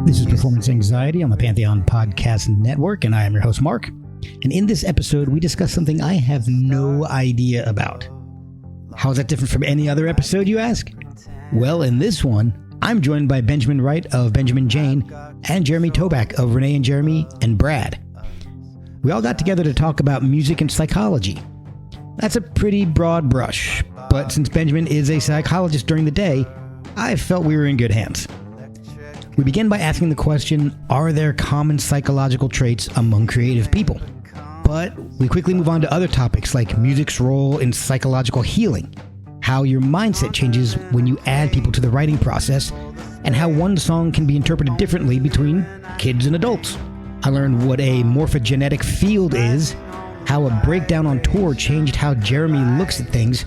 This is Performance Anxiety on the Pantheon Podcast Network, and I am your host, Mark. And in this episode, we discuss something I have no idea about. How is that different from any other episode, you ask? Well, in this one, I'm joined by Benjamin Wright of Benjamin Jayne and Jeremy Toback of Renee and Jeremy and Brad. We all got together to talk about music and psychology. That's a pretty broad brush, but since Benjamin is a psychologist during the day, I felt we were in good hands. We begin by asking the question, are there common psychological traits among creative people? But we quickly move on to other topics like music's role in psychological healing, how your mindset changes when you add people to the writing process, and how one song can be interpreted differently between kids and adults. I learned what a morphogenetic field is, how a breakdown on tour changed how Jeremy looks at things,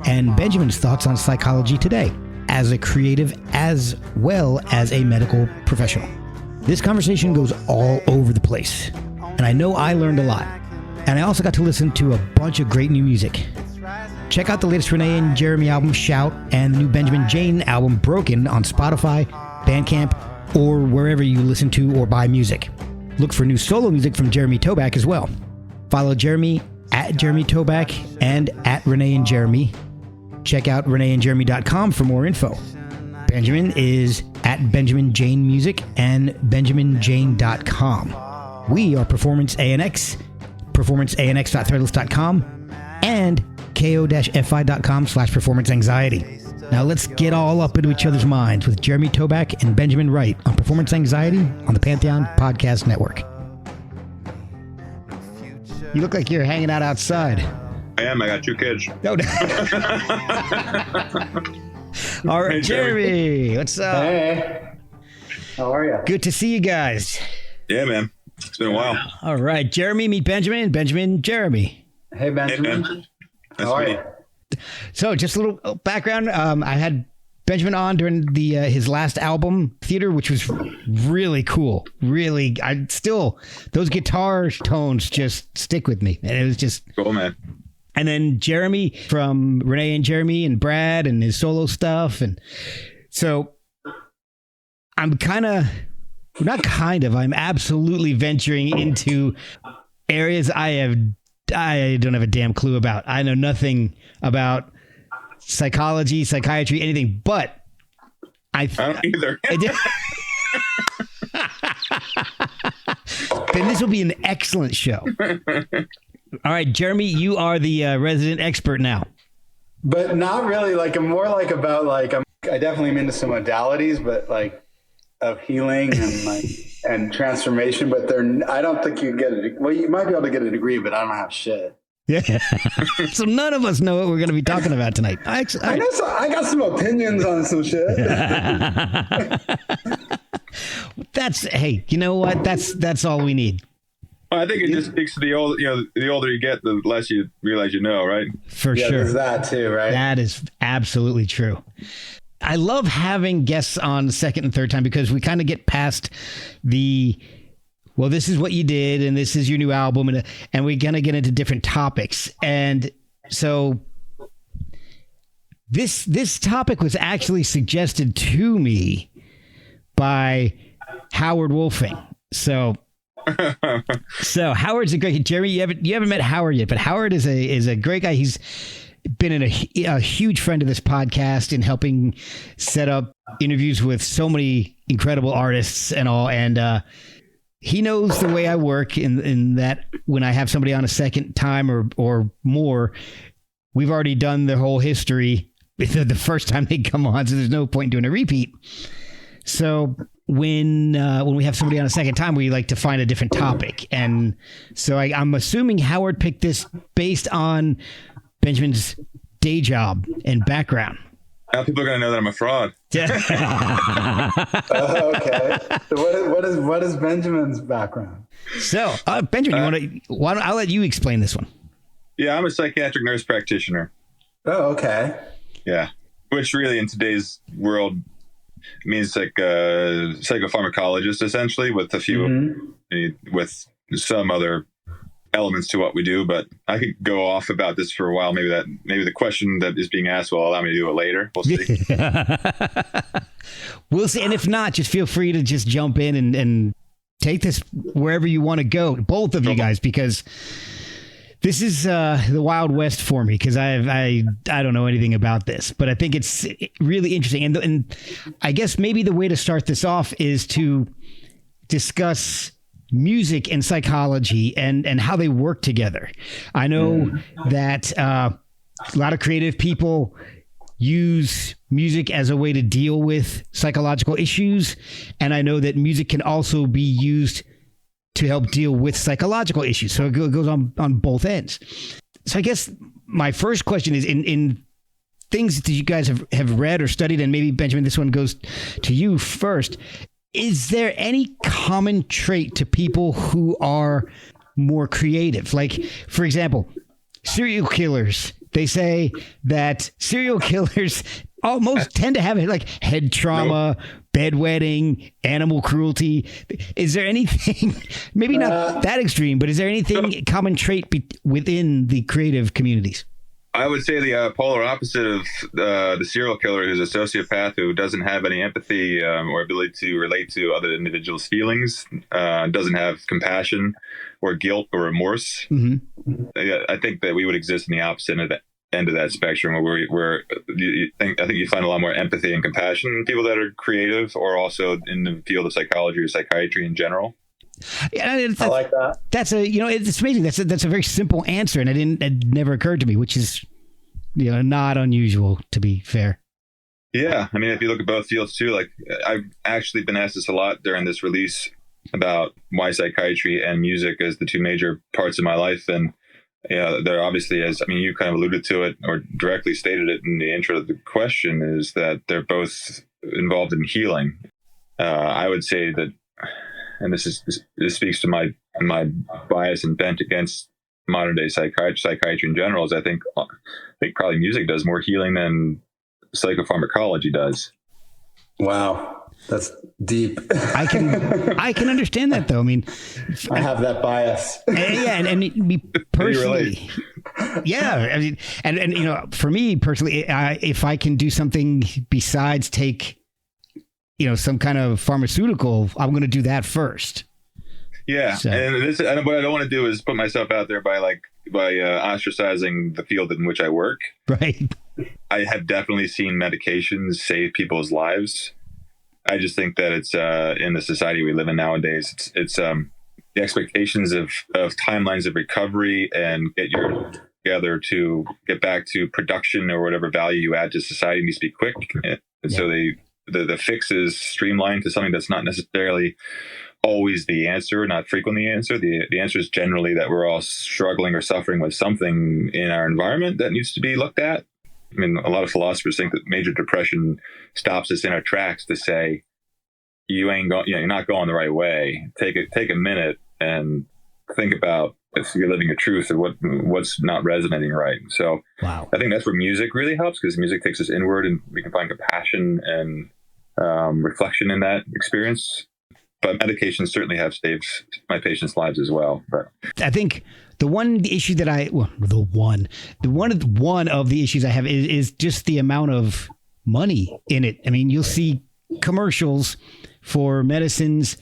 and Benjamin's thoughts on psychology today, as a creative as well as a medical professional. This conversation goes all over the place, and I know I learned a lot. And I also got to listen to a bunch of great new music. Check out the latest Renee and Jeremy album, Shout, and the new Benjamin Jayne album, Broken, on Spotify, Bandcamp, or wherever you listen to or buy music. Look for new solo music from Jeremy Toback as well. Follow Jeremy at Jeremy Toback and at Renee and Jeremy. Check out reneeandjeremy.com for more info. Benjamin is at Benjamin Jayne Music and benjaminjayne.com. We are Performance ANX, performanceanx.threadless.com, and ko-fi.com/performance anxiety. Now let's get all up into each other's minds with Jeremy Toback and Benjamin Wright on Performance Anxiety on the Pantheon Podcast Network. You look like you're hanging out outside. I am. I got 2 kids. No. All right, hey, Jeremy. What's up? Hey. How are you? Good to see you guys. Yeah, man. It's been a while. All right. Jeremy, meet Benjamin. Benjamin, Jeremy. Hey, Benjamin. Hey, How are you? So just a little background. I had Benjamin on during his last album, Theater, which was really cool. Really, those guitar tones just stick with me. And it was just cool, man. And then Jeremy from Renee and Jeremy and Brad and his solo stuff. And so I'm absolutely venturing into areas I don't have a damn clue about. I know nothing about psychology, psychiatry, anything, but I don't either. Then this will be an excellent show. All right, Jeremy, you are the resident expert now. But not really. I'm more about I definitely am into some modalities, but of healing and and transformation. But I don't think you get it. Well, you might be able to get a degree, but I don't have shit. Yeah. So none of us know what we're going to be talking about tonight. I got some opinions on some shit. Hey, you know what? That's all we need. Well, I think it just speaks to the older you get, the less you realize you know, right? For sure. There's that too, right? That is absolutely true. I love having guests on the second and third time because we kind of get past this is what you did and this is your new album, and we're going to get into different topics. And so this topic was actually suggested to me by Howard Wolfing. So Howard's a great Jeremy. You haven't met Howard yet, but Howard is a great guy. He's been a huge friend of this podcast in helping set up interviews with so many incredible artists and all. And he knows the way I work in that when I have somebody on a second time or more, we've already done the whole history the first time they come on, so there's no point in doing a repeat. So when we have somebody on a second time, we like to find a different topic. And so I'm assuming Howard picked this based on Benjamin's day job and background. Now people are going to know that I'm a fraud. Okay. So what is Benjamin's background? So, Benjamin, I'll let you explain this one. Yeah, I'm a psychiatric nurse practitioner. Oh, okay. Yeah. Which really in today's world means psychopharmacologist essentially with a few with some other elements to what we do, but I could go off about this for a while. Maybe the question that is being asked will allow me to do it later. We'll see. We'll see. And if not, just feel free to just jump in and take this wherever you want to go, both of you guys, because this is the Wild West for me, because I don't know anything about this, but I think it's really interesting. And I guess maybe the way to start this off is to discuss music and psychology and how they work together. I know that a lot of creative people use music as a way to deal with psychological issues. And I know that music can also be used to help deal with psychological issues. So it goes on both ends. So I guess my first question is in things that you guys have read or studied, and maybe Benjamin, this one goes to you first. Is there any common trait to people who are more creative? Like, for example, serial killers. They say that serial killers almost tend to have like head trauma, bedwetting, animal cruelty. Is there anything, maybe not that extreme, but is there anything common trait within the creative communities? I would say the polar opposite of the serial killer, who's a sociopath who doesn't have any empathy or ability to relate to other individuals' feelings, doesn't have compassion or guilt or remorse. Mm-hmm. I think that we would exist in the opposite end of that spectrum, where I think you find a lot more empathy and compassion in people that are creative, or also in the field of psychology or psychiatry in general. Yeah, I like that. That's it's amazing. That's a very simple answer, and it never occurred to me, which is, not unusual, to be fair. Yeah, I mean, if you look at both fields too, like I've actually been asked this a lot during this release about why psychiatry and music as the two major parts of my life, and they're obviously, as you kind of alluded to it or directly stated it in the intro of the question, is that they're both involved in healing. I would say that. And this speaks to my bias and bent against modern day psychiatry in general. Is I think probably music does more healing than psychopharmacology does. Wow, that's deep. I can understand that though. I mean, I have that bias. And me personally, yeah. I mean, and for me personally, if I can do something besides take some kind of pharmaceutical, I'm going to do that first. Yeah. So. And what I don't want to do is put myself out there by ostracizing the field in which I work. Right. I have definitely seen medications save people's lives. I just think that it's in the society we live in nowadays, it's the expectations of timelines of recovery and get your together to get back to production or whatever value you add to society needs to be quick. And so the fix is streamlined to something that's not necessarily always the answer, not frequently the answer. The answer is generally that we're all struggling or suffering with something in our environment that needs to be looked at. I mean, a lot of philosophers think that major depression stops us in our tracks to say, you're not going the right way. Take a minute and think about if you're living a truth or what's not resonating right. So wow. I think that's where music really helps, because music takes us inward and we can find compassion and reflection in that experience. But medications certainly have saved my patients' lives as well. But I think the one issue that one of the issues I have is just the amount of money in it. I mean, you'll see commercials for medicines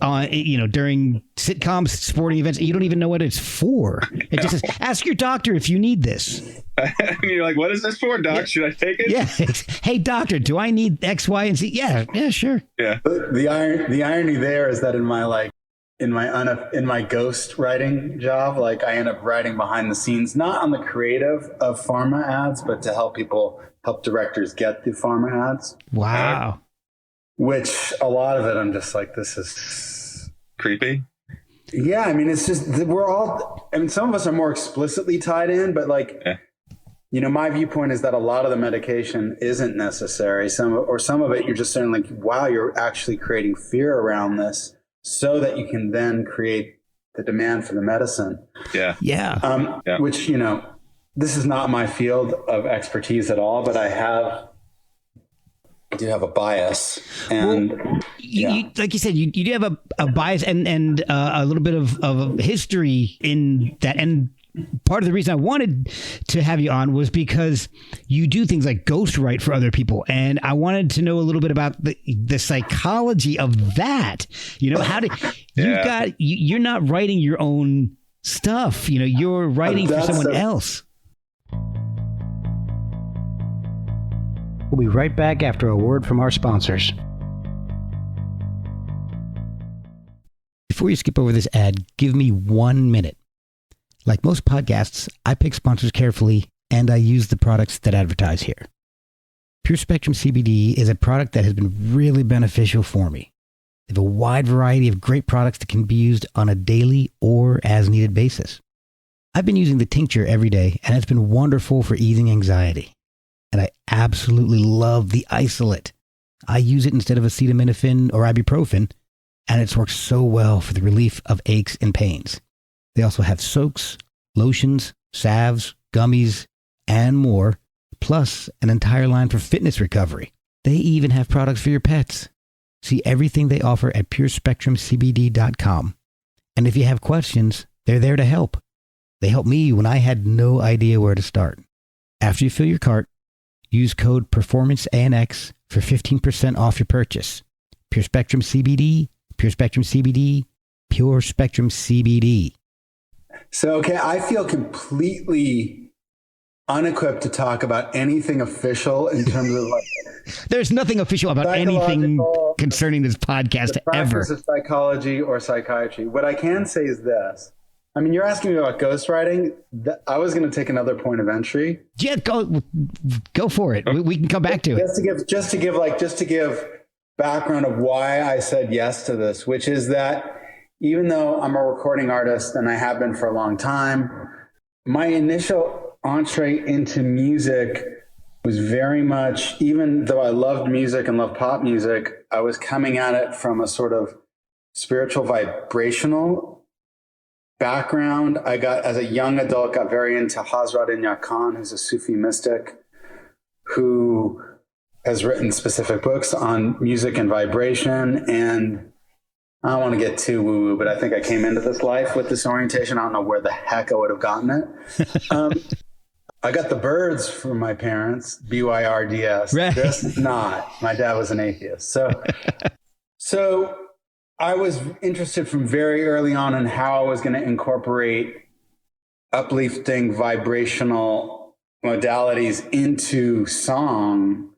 during sitcoms, sporting events. You don't even know what it's for. It just says, ask your doctor if you need this. And you're like, what is this for, doc? Should I take it? Yeah. Hey, doctor, do I need X, Y, and Z? Yeah, sure. Yeah. The irony there is that in my ghost writing job, I end up writing behind the scenes, not on the creative of pharma ads, but to help directors get the pharma ads. Wow. Which a lot of it, I'm just like, this is creepy. Yeah. I mean, it's just, some of us are more explicitly tied in, but my viewpoint is that a lot of the medication isn't necessary. Some of it, you're just saying like, wow, you're actually creating fear around this so that you can then create the demand for the medicine. Yeah. Yeah. Which, this is not my field of expertise at all, but I have do have a bias, and you, like you said, you do have a bias and a little bit of history in that. And part of the reason I wanted to have you on was because you do things like ghostwrite for other people. And I wanted to know a little bit about the psychology of that. You know, how you're not writing your own stuff, you know, you're writing for someone else. We'll be right back after a word from our sponsors. Before you skip over this ad, give me 1 minute. Like most podcasts, I pick sponsors carefully, and I use the products that advertise here. Pure Spectrum CBD is a product that has been really beneficial for me. They have a wide variety of great products that can be used on a daily or as-needed basis. I've been using the tincture every day, and it's been wonderful for easing anxiety. And I absolutely love the isolate. I use it instead of acetaminophen or ibuprofen, and it's worked so well for the relief of aches and pains. They also have soaks, lotions, salves, gummies, and more, plus an entire line for fitness recovery. They even have products for your pets. See everything they offer at purespectrumcbd.com. And if you have questions, they're there to help. They helped me when I had no idea where to start. After you fill your cart, use code PERFORMANCEANX for 15% off your purchase. Pure Spectrum CBD, Pure Spectrum CBD, Pure Spectrum CBD. So, okay, I feel completely unequipped to talk about anything official in terms of like. There's nothing official about anything concerning this podcast ever. Of psychology or psychiatry. What I can say is this. I mean, you're asking me about ghostwriting. I was going to take another point of entry. Yeah, go for it. We can come back to it. Just to give background of why I said yes to this, which is that even though I'm a recording artist and I have been for a long time, my initial entree into music was very much, even though I loved music and loved pop music, I was coming at it from a sort of spiritual vibrational background. I as a young adult, got very into Hazrat Inayat Khan, who's a Sufi mystic who has written specific books on music and vibration. And I don't want to get too woo-woo, but I think I came into this life with this orientation. I don't know where the heck I would have gotten it. I got the Byrds from my parents, BYRDS. Right. Just not. My dad was an atheist. So I was interested from very early on in how I was going to incorporate uplifting vibrational modalities into song.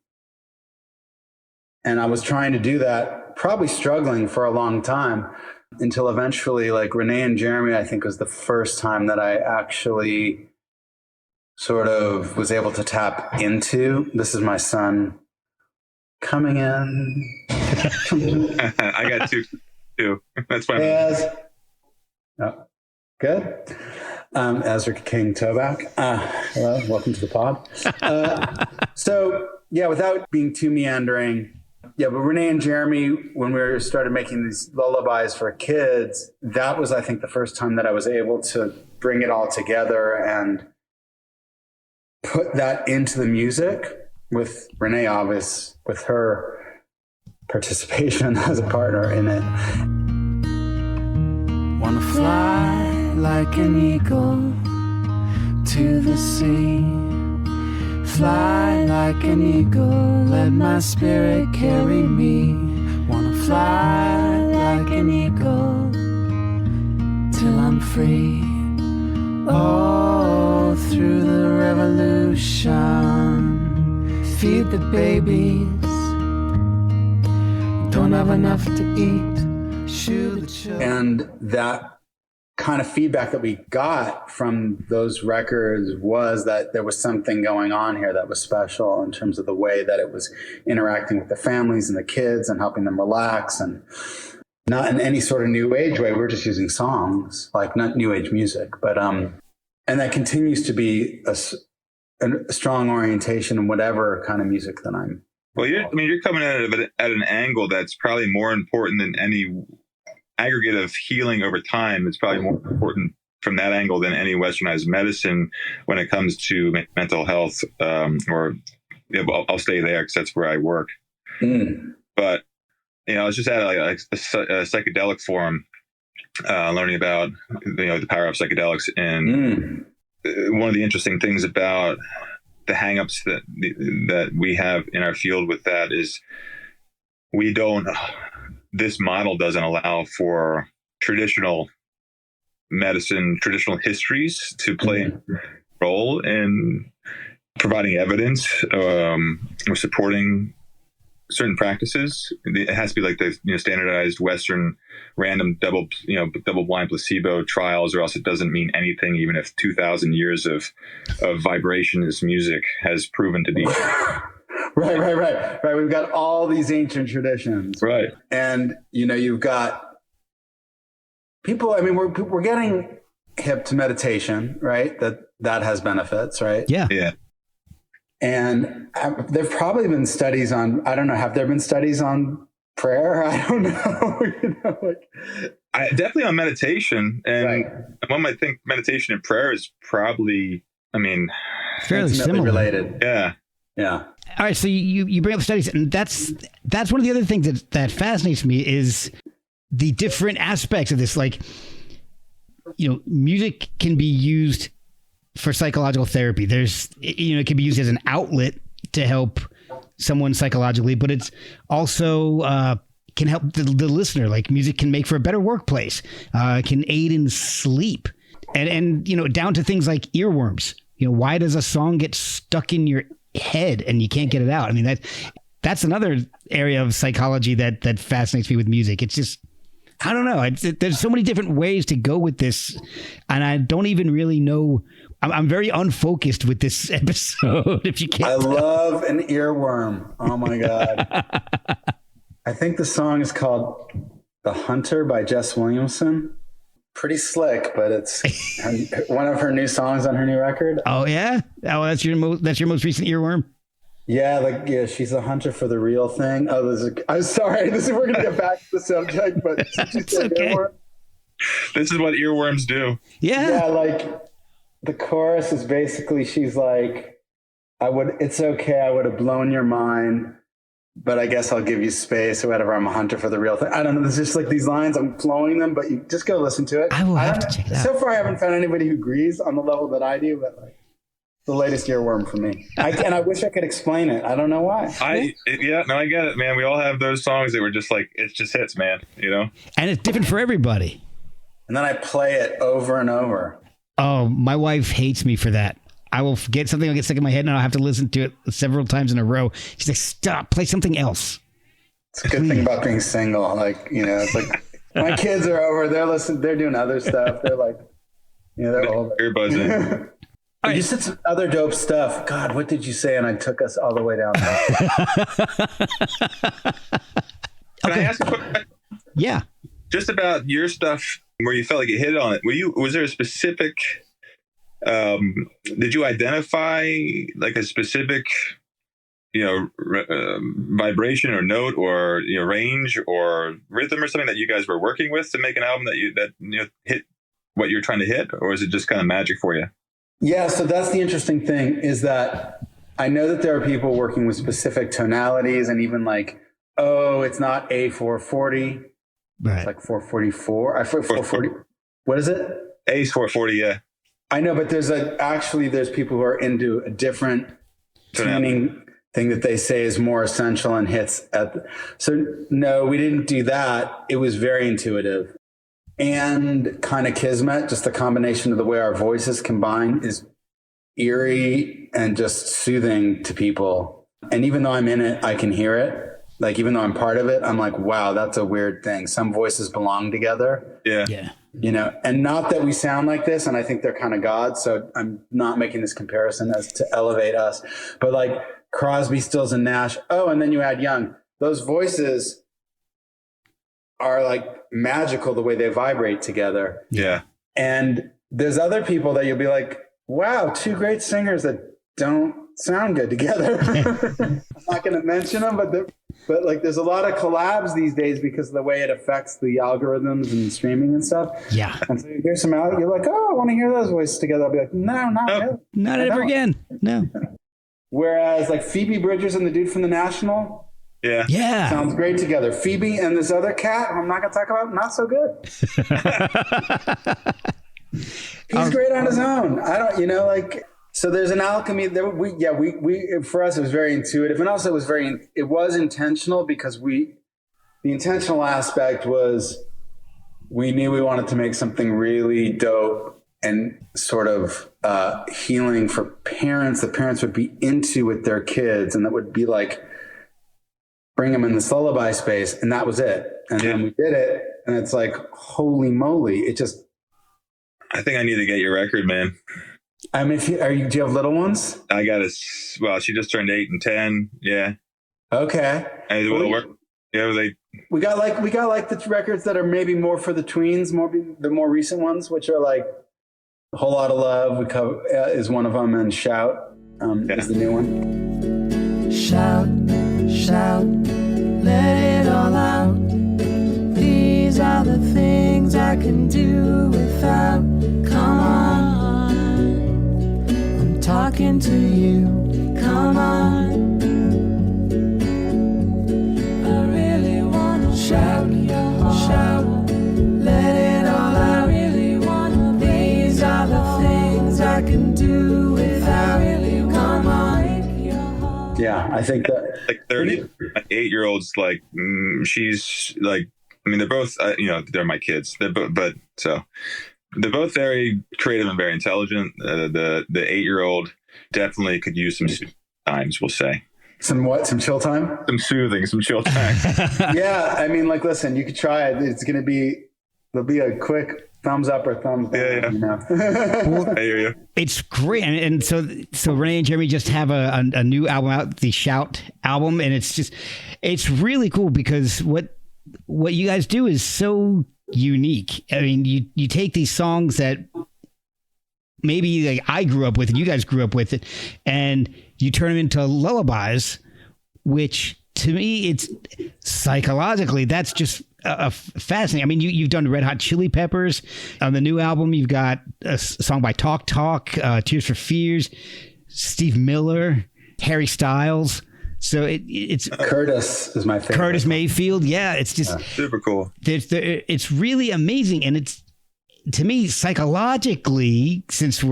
And I was trying to do that, probably struggling for a long time, until eventually, like Renee and Jeremy, I think was the first time that I actually sort of was able to tap into. This is my son coming in. I got two. That's fine. Good. Ezra King Toback. Hello, welcome to the pod. So yeah, without being too meandering, yeah, but Renee and Jeremy, when we started making these lullabies for kids, that was, I think, the first time that I was able to bring it all together and put that into the music with Renee, obvious, with her participation as a partner in it. Wanna fly like an eagle to the sea. Fly like an eagle, let my spirit carry me. Wanna fly like an eagle till I'm free. Oh, through the revolution, feed the babies. Don't have enough to eat, shoot the children. And that kind of feedback that we got from those records was that there was something going on here that was special in terms of the way that it was interacting with the families and the kids and helping them relax, and not in any sort of new age way. We're just using songs, like not new age music, but and that continues to be a strong orientation in whatever kind of music that I'm. Well, you're coming at an angle that's probably more important than any aggregate of healing over time. It's probably more important from that angle than any westernized medicine when it comes to mental health. I'll stay there because that's where I work. But I was just at a psychedelic forum, learning about the power of psychedelics, and one of the interesting things about the hangups that we have in our field with that is this model doesn't allow for traditional medicine, traditional histories to play a role in providing evidence or supporting certain practices. It has to be like the standardized Western random double blind placebo trials, or else it doesn't mean anything, even if 2,000 years of vibrationist music has proven to be Right. We've got all these ancient traditions, right? And you've got people. I mean, we're getting hip to meditation, right? That has benefits, right? Yeah. And there've probably been studies on, I don't know, have there been studies on prayer? I don't know. Definitely on meditation. And one might think meditation and prayer is probably, fairly similar. Related. Yeah. All right. So you bring up studies, and that's one of the other things that fascinates me is the different aspects of this. Like, music can be used for psychological therapy. There's, it can be used as an outlet to help someone psychologically, but it's also can help the listener. Like, music can make for a better workplace, can aid in sleep, and down to things like earworms. Why does a song get stuck in your head and you can't get it out? I mean, that's another area of psychology that fascinates me with music. It's just, I don't know. There's so many different ways to go with this, and I don't even really know. I'm very unfocused with this episode, if you can't I tell. love an earworm. Oh my God. I think the song is called The Hunter by Jess Williamson. Pretty slick, but it's one of her new songs on her new record. Oh yeah? Oh, that's your most recent earworm? Yeah, she's a hunter for the real thing. I'm sorry, we're gonna get back to the subject, but it's okay. This is what earworms do. Yeah. Yeah, the chorus is basically, she's like, it's okay, I would have blown your mind, but I guess I'll give you space or whatever. I'm a hunter for the real thing. I don't know. There's just like these lines, I'm flowing them, but you just go listen to it. I will have to check it out. So far, I haven't found anybody who agrees on the level that I do, but the latest earworm for me. And I wish I could explain it. I don't know why. I get it, man. We all have those songs that were just like, it just hits, man, And it's different for everybody. And then I play it over and over. Oh, my wife hates me for that. I will forget something, I'll get stuck in my head, and I'll have to listen to it several times in a row. She's like, stop, play something else. It's a good thing about being single. It's like my kids are over, they're doing other stuff. They're like, they're older. Ear buzzing. You said some other dope stuff. God, what did you say? And I took us all the way down there. Can I ask a quick question? Yeah. Just about your stuff where you felt like you hit on it. Was there a specific, did you identify like a specific, vibration or note or, range or rhythm or something that you guys were working with to make an album that hit what you're trying to hit? Or is it just kind of magic for you? Yeah. So that's the interesting thing, is that I know that there are people working with specific tonalities, and even like, it's not A440. Right. It's like 444. 440. What is it? A's 440, yeah. I know, but there's people who are into a different tuning thing that they say is more essential and hits so no, we didn't do that. It was very intuitive and kind of kismet. Just the combination of the way our voices combine is eerie and just soothing to people. And even though I'm in it, I can hear it. Like, even though I'm part of it, I'm like, wow, that's a weird thing. Some voices belong together. Yeah. And not that we sound like this, and I think they're kind of gods. So I'm not making this comparison as to elevate us, but like Crosby, Stills, and Nash. Oh, and then you add Young. Those voices are like magical the way they vibrate together. Yeah. And there's other people that you'll be like, wow, two great singers that don't sound good together. I'm not going to mention them, but like there's a lot of collabs these days because of the way it affects the algorithms and streaming and stuff. Yeah. And so you hear some out, you're like, I want to hear those voices together. I'll be like, no, not really. Not ever again. No. Whereas like Phoebe Bridgers and the dude from The National, Yeah. Sounds great together. Phoebe and this other cat, I'm not going to talk about, not so good. He's great on his own. I don't, so there's an alchemy there. We for us, it was very intuitive. And also it was intentional because the intentional aspect was we knew we wanted to make something really dope and sort of healing for parents. The parents would be into with their kids, and that would be like, bring them in this lullaby space, and that was it. And then we did it, and it's like, holy moly! It just. I think I need to get your record, man. I mean, do you have little ones? I got she just turned 8 and 10. Yeah. Okay. We got like the records that are maybe more for the tweens, the more recent ones, which are like A Whole Lot of Love. We cover is one of them, and Shout is the new one. Shout, shout, let it all out. These are the things I can do without. Come on, I'm talking to you. Come on, I really wanna shout, shout, let it all out. Really wanna. These are the things I can do without. Come on. Yeah, I think that like 30, my 8-year-old's like, she's like, I mean, they're both, they're my kids. They're both very creative and very intelligent. The 8-year-old definitely could use some times, we'll say. Some what? Some chill time? Some soothing, some chill time. Yeah, I mean, like, listen, you could try it. There'll be a quick thumbs up or thumbs down. Yeah. Well, I hear you. it's great. And so Renee and Jeremy just have a new album out, the Shout album. And it's really cool because what you guys do is so unique. I mean, you take these songs that maybe like I grew up with and you guys grew up with it, and you turn them into lullabies, which to me, it's psychologically, that's just fascinating. I mean, you've done Red Hot Chili Peppers on the new album. You've got a song by Talk Talk, Tears for Fears, Steve Miller, Harry Styles. So it's Curtis is my favorite. Curtis Mayfield. Yeah, it's just super cool. It's really amazing. And it's, to me, psychologically, since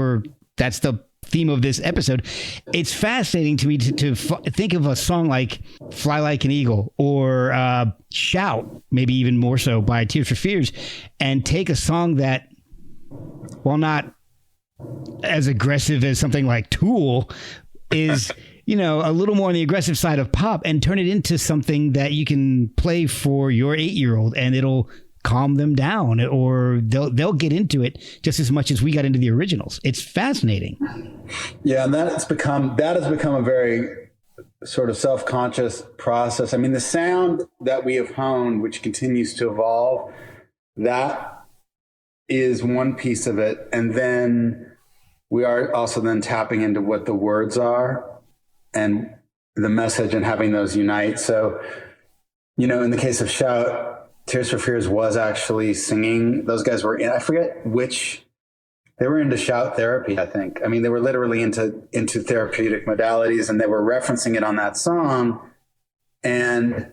that's the theme of this episode, it's fascinating to me to think of a song like Fly Like an Eagle or Shout, maybe even more so, by Tears for Fears, and take a song that, while not as aggressive as something like Tool, is a little more on the aggressive side of pop, and turn it into something that you can play for your 8-year-old and it'll calm them down, or they'll get into it just as much as we got into the originals. It's fascinating. Yeah, and that has become a very sort of self-conscious process. I mean, the sound that we have honed, which continues to evolve, that is one piece of it. And then we are also then tapping into what the words are and the message and having those unite. So, in the case of Shout, Tears for Fears was actually singing. Those guys were I forget which, they were into shout therapy, I think. I mean, they were literally into therapeutic modalities, and they were referencing it on that song. And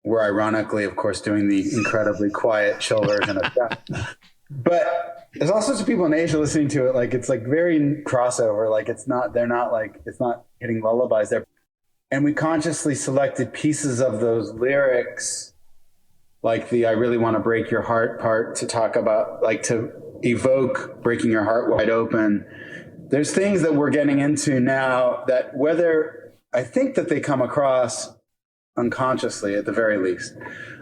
we're ironically, of course, doing the incredibly quiet, chill version of Shout. But there's all sorts of people in Asia listening to it. Like, it's like very crossover. Like, it's not hitting lullabies there. And we consciously selected pieces of those lyrics, like the I really want to break your heart part, to talk about, like, to evoke breaking your heart wide open. There's things that we're getting into now that, whether I think that they come across unconsciously at the very least,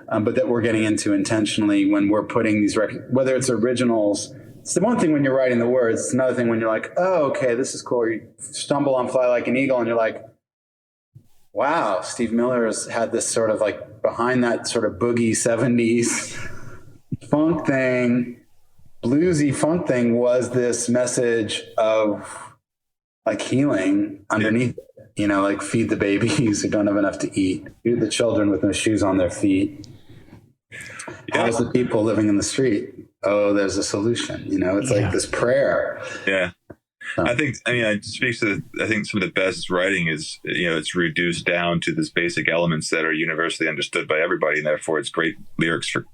but that we're getting into intentionally when we're putting these records, whether it's originals. It's the one thing when you're writing the words. It's another thing when you're like, oh, okay, this is cool. Or you stumble on Fly Like an Eagle and you're like, wow, Steve Miller has had this sort of like behind that sort of boogie 70s funk thing, bluesy funk thing, was this message of like healing underneath it, like feed the babies who don't have enough to eat, feed the children with no shoes on their feet. How's the people living in the street? Oh, there's a solution. It's like this prayer. Yeah. So. I think it speaks to I think some of the best writing is, it's reduced down to these basic elements that are universally understood by everybody. And therefore it's great lyrics for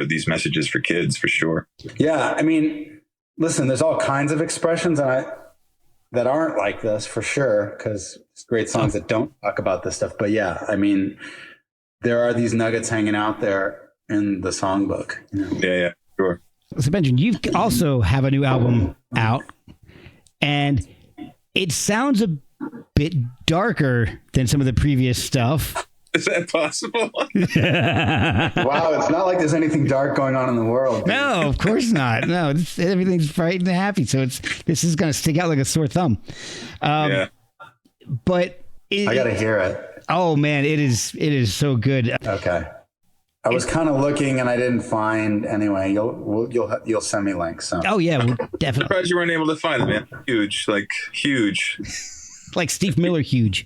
these messages for kids, for sure. Yeah. I mean, listen, there's all kinds of expressions that aren't like this, for sure, because it's great songs that don't talk about this stuff. But yeah, I mean, there are these nuggets hanging out there in the songbook. Yeah, sure. So Benjamin, you also have a new album out, and it sounds a bit darker than some of the previous stuff. Is that possible? Wow, it's not like there's anything dark going on in the world. Dude. No, of course not. No, everything's bright and happy. So this is going to stick out like a sore thumb. Yeah. But I got to hear it. Oh man, it is so good. Okay. I was kind of looking and I didn't find. Anyway, you'll send me links. So. Oh yeah, we'll I'm definitely. surprised you weren't able to find it, man. Huge. Like Steve Miller, huge.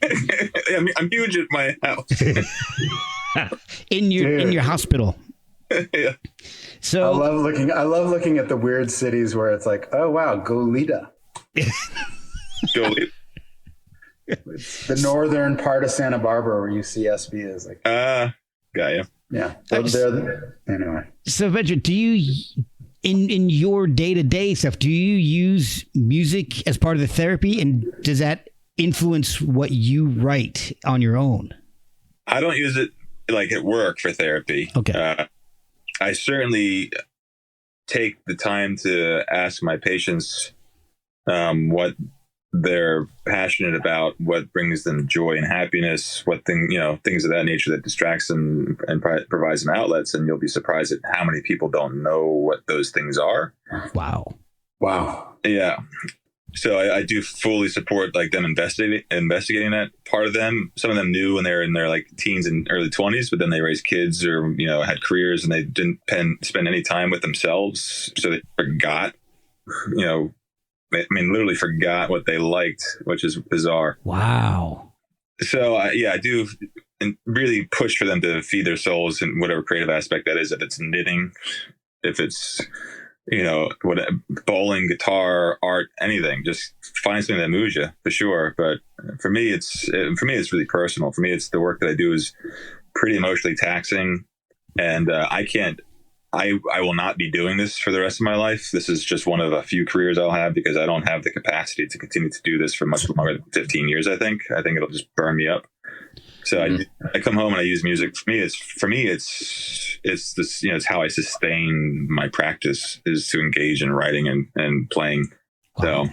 I'm huge at my house. in your hospital. Yeah. So I love looking at the weird cities where it's like, oh wow, Goleta. Goleta. It's the northern part of Santa Barbara where UCSB is. Like, Got you. Yeah. Anyway. So Benjamin, do you in your day-to-day stuff, do you use music as part of the therapy, and does that influence what you write on your own? I don't use it like at work for therapy. Okay. I certainly take the time to ask my patients what they're passionate about, what brings them joy and happiness, things of that nature that distracts them and provides them outlets. And you'll be surprised at how many people don't know what those things are. Wow. Yeah. So I do fully support like them investigating that part of them. Some of them knew when they were in their like teens and early 20s, but then they raised kids or, had careers and they didn't spend any time with themselves. So they forgot, literally forgot what they liked, which is bizarre. Wow. So I do really push for them to feed their souls in whatever creative aspect that is. If it's knitting, if it's, bowling, guitar, art, anything, just find something that moves you, for sure. But for me, it's really personal. For me, it's the work that I do is pretty emotionally taxing, and I will not be doing this for the rest of my life. This is just one of a few careers I'll have because I don't have the capacity to continue to do this for much longer than 15 years. I think it'll just burn me up. So I come home and I use music. For me, it's this, it's how I sustain my practice is to engage in writing and playing. Wow. So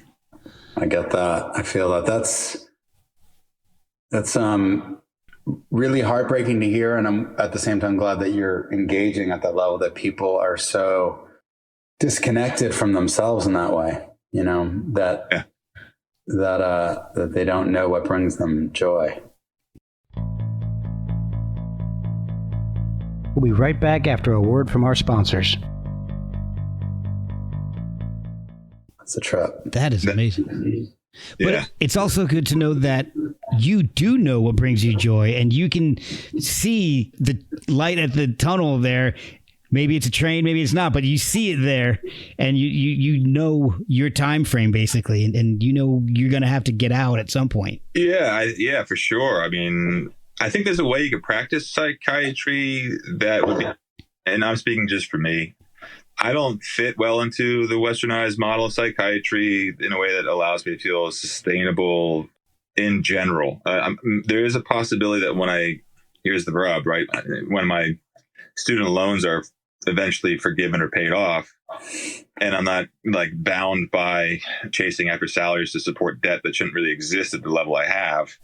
I get that. I feel that that's really heartbreaking to hear. And I'm at the same time glad that you're engaging at that level, that people are so disconnected from themselves in that way, that they don't know what brings them joy. We'll be right back after a word from our sponsors. That's a trip. That is amazing. yeah. But it's also good to know that you do know what brings you joy, and you can see the light at the tunnel there. Maybe it's a train, maybe it's not, but you see it there, and you know your time frame basically, and you're going to have to get out at some point. Yeah, for sure. I mean, I think there's a way you could practice psychiatry that would be, and I'm speaking just for me, I don't fit well into the westernized model of psychiatry in a way that allows me to feel sustainable in general. There is a possibility that here's the rub, right? When my student loans are eventually forgiven or paid off, and I'm not like bound by chasing after salaries to support debt that shouldn't really exist at the level I have,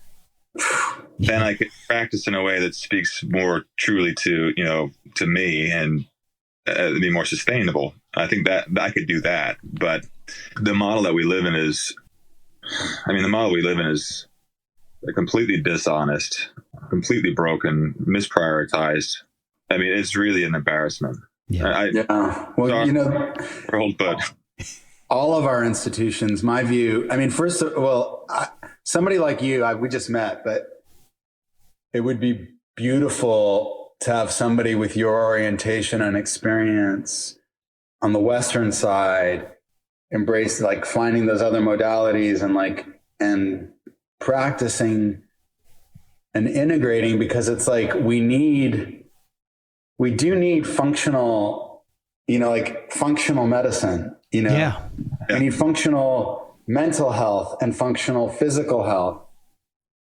then I could practice in a way that speaks more truly to me and be more sustainable. I think that I could do that, but the model that we live in is completely dishonest, completely broken, misprioritized. I mean, it's really an embarrassment. Yeah. Well, but all of our institutions, my view, I mean, somebody like you, we just met, but it would be beautiful to have somebody with your orientation and experience on the Western side embrace like finding those other modalities and practicing and integrating, because it's like we do need functional, like functional medicine, Yeah. We need functional mental health and functional physical health.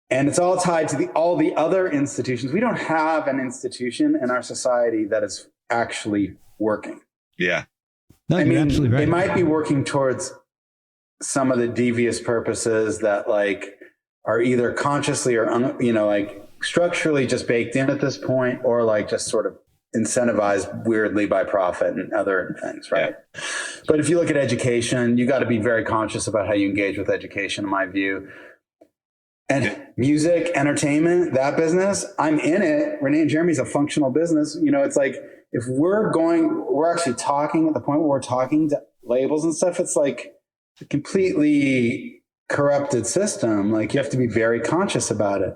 And it's all tied to all the other institutions. We don't have an institution in our society that is actually working. Yeah. No, you're absolutely right. They might be working towards some of the devious purposes that like are either consciously or, like structurally just baked in at this point, or like just sort of incentivized weirdly by profit and other things, right? Yeah. But if you look at education, you got to be very conscious about how you engage with education, in my view. And music, entertainment, that business, I'm in it. Renee and Jeremy's a functional business. It's like if we're actually talking at the point where we're talking to labels and stuff, it's like a completely corrupted system. Like you have to be very conscious about it.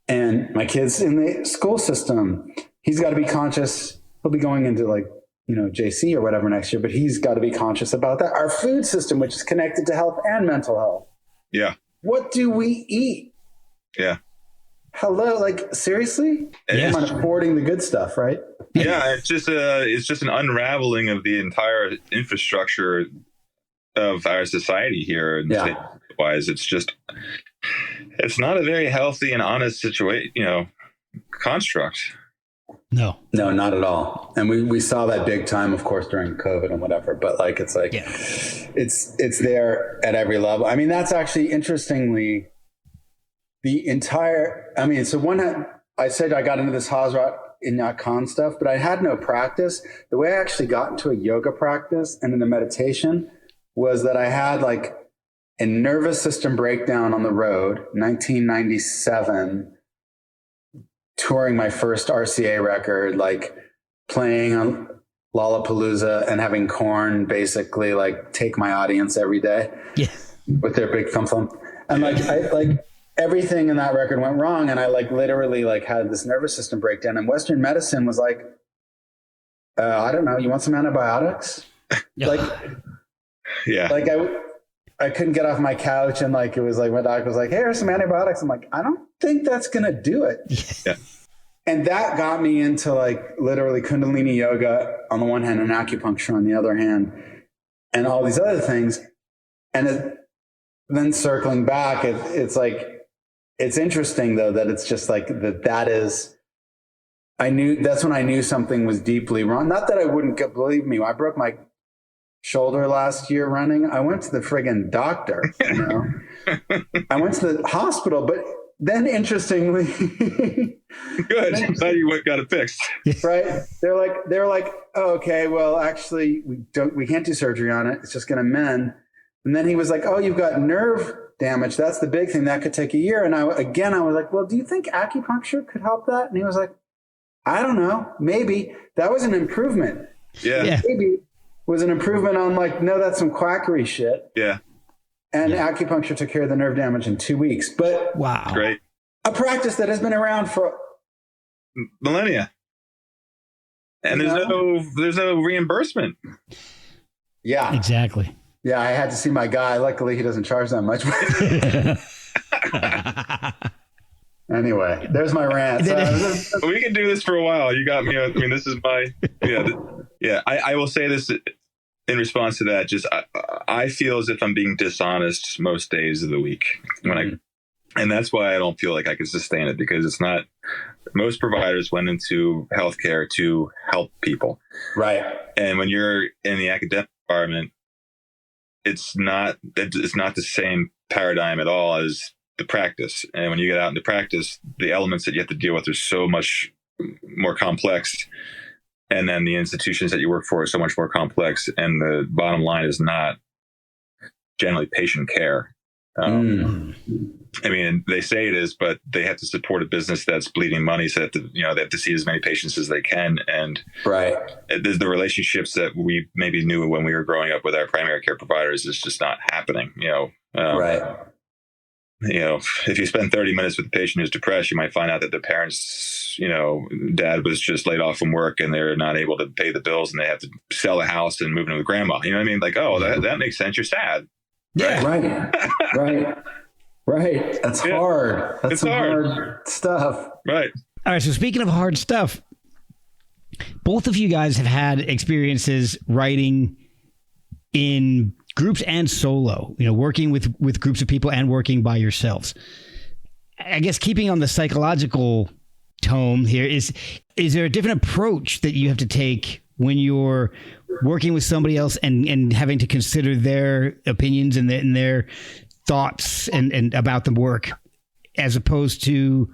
And my kid's in the school system. He's got to be conscious. He'll be going into like, JC or whatever next year, but he's got to be conscious about that. Our food system, which is connected to health and mental health. Yeah. What do we eat? Yeah. Hello, like seriously? Yeah. I'm affording the good stuff, right? Yeah, it's just an unraveling of the entire infrastructure of our society here. And wise, it's not a very healthy and honest situation, construct. No, not at all. And we saw that big time, of course, during COVID and whatever. But like, it's like, it's there at every level. I mean, that's actually interestingly I said I got into this Hazrat in Khan stuff, but I had no practice. The way I actually got into a yoga practice and into meditation was that I had like a nervous system breakdown on the road, 1997, touring my first RCA record, like playing on Lollapalooza and having Korn basically like take my audience every day with their big thump thump. And like everything in that record went wrong. And I like literally like had this nervous system breakdown, and Western medicine was like, I don't know, you want some antibiotics? Like I couldn't get off my couch, and like, it was like, my doctor was like, hey, here's some antibiotics. I'm like, I don't think that's going to do it. Yeah. And that got me into like literally Kundalini yoga on the one hand and acupuncture on the other hand, and all these other things. And then circling back, it's like, it's interesting though, that it's just like that's when I knew something was deeply wrong. Not that I wouldn't believe me. I broke my shoulder last year running. I went to the friggin' doctor, I went to the hospital, but then interestingly, good. Glad you got it fixed. Right? They're like, oh, okay, well, actually, we can't do surgery on it. It's just going to mend. And then he was like, oh, you've got nerve damage. That's the big thing. That could take a year. And I was like, well, do you think acupuncture could help that? And he was like, I don't know. Maybe. That was an improvement. Yeah. Maybe was an improvement on like, no, that's some quackery shit. Yeah. And acupuncture took care of the nerve damage in 2 weeks. But wow. Great. A practice that has been around for millennia. And there's no reimbursement. Yeah. Exactly. Yeah, I had to see my guy. Luckily, he doesn't charge that much. Anyway, there's my rant. We can do this for a while. You got me. I mean, this is my I will say this in response to that. Just I feel as if I'm being dishonest most days of the week and that's why I don't feel like I can sustain it, because it's not. Most providers went into healthcare to help people, right? And when you're in the academic environment, it's not the same paradigm at all as the practice. And when you get out into practice, the elements that you have to deal with are so much more complex. And then the institutions that you work for are so much more complex. And the bottom line is not generally patient care. I mean, they say it is, but they have to support a business that's bleeding money. So that they have to see as many patients as they can. And the relationships that we maybe knew when we were growing up with our primary care providers is just not happening. Right. if you spend 30 minutes with a patient who's depressed, you might find out that their parents, dad was just laid off from work and they're not able to pay the bills and they have to sell a house and move in with grandma. You know what I mean? Like, oh, that makes sense. You're sad. Yeah. Right. That's hard. That's some hard stuff. Right. All right. So speaking of hard stuff, both of you guys have had experiences writing in groups and solo, working with groups of people and working by yourselves. I guess keeping on the psychological tone here, is there a different approach that you have to take when you're working with somebody else and having to consider their opinions and their thoughts and about the work, as opposed to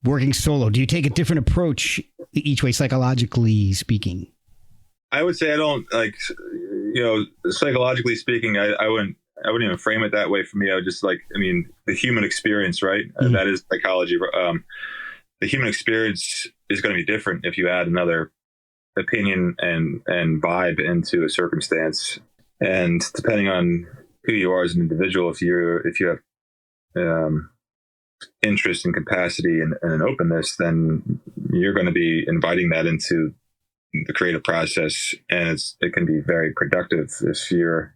working solo? Do you take a different approach each way, psychologically speaking? I would say I don't psychologically speaking, I wouldn't even frame it that way for me. I would just the human experience, right? Mm-hmm. That is psychology. The human experience is going to be different if you add another opinion and vibe into a circumstance. And depending on who you are as an individual, if you have interest and capacity and an openness, then you're going to be inviting that into the creative process, and it can be very productive if you're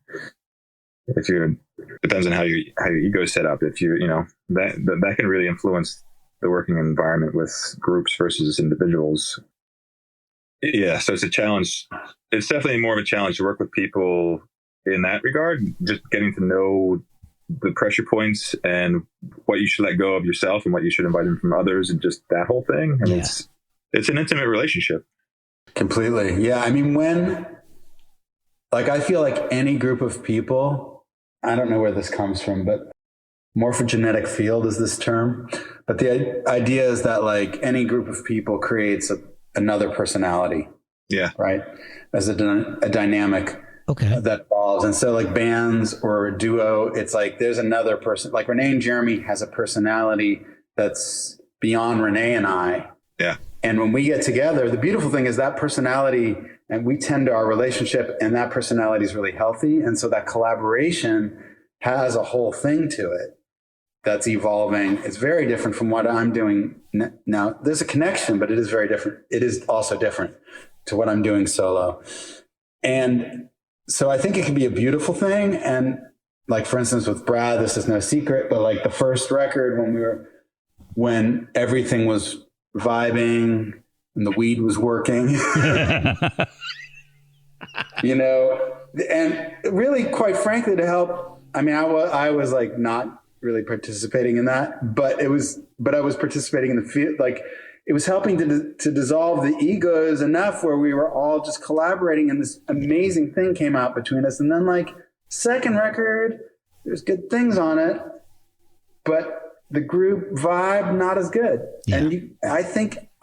depends on how your ego is set up. If that can really influence the working environment with groups versus individuals. Yeah, so it's a challenge. It's definitely more of a challenge to work with people in that regard, just getting to know the pressure points and what you should let go of yourself and what you should invite in from others, and just that whole thing. And it's an intimate relationship. Completely. Yeah. I mean, I feel like any group of people, I don't know where this comes from, but morphogenetic field is this term. But the idea is that any group of people creates another personality. Yeah. Right. As a dynamic that evolves. And so bands or a duo, it's there's another person, like Renee and Jeremy has a personality that's beyond Renee and I. Yeah. And when we get together, the beautiful thing is that personality, and we tend to our relationship, and that personality is really healthy. And so that collaboration has a whole thing to it that's evolving. It's very different from what I'm doing now. There's a connection, but it is very different. It is also different to what I'm doing solo. And so I think it can be a beautiful thing. And for instance, with Brad, this is no secret, but the first record when everything was vibing and the weed was working, and really, quite frankly, to help. I mean, I was not really participating in that, but I was participating in the field. It was helping to dissolve the egos enough where we were all just collaborating, and this amazing thing came out between us. And then second record, there's good things on it, but the group vibe, not as good. Yeah. And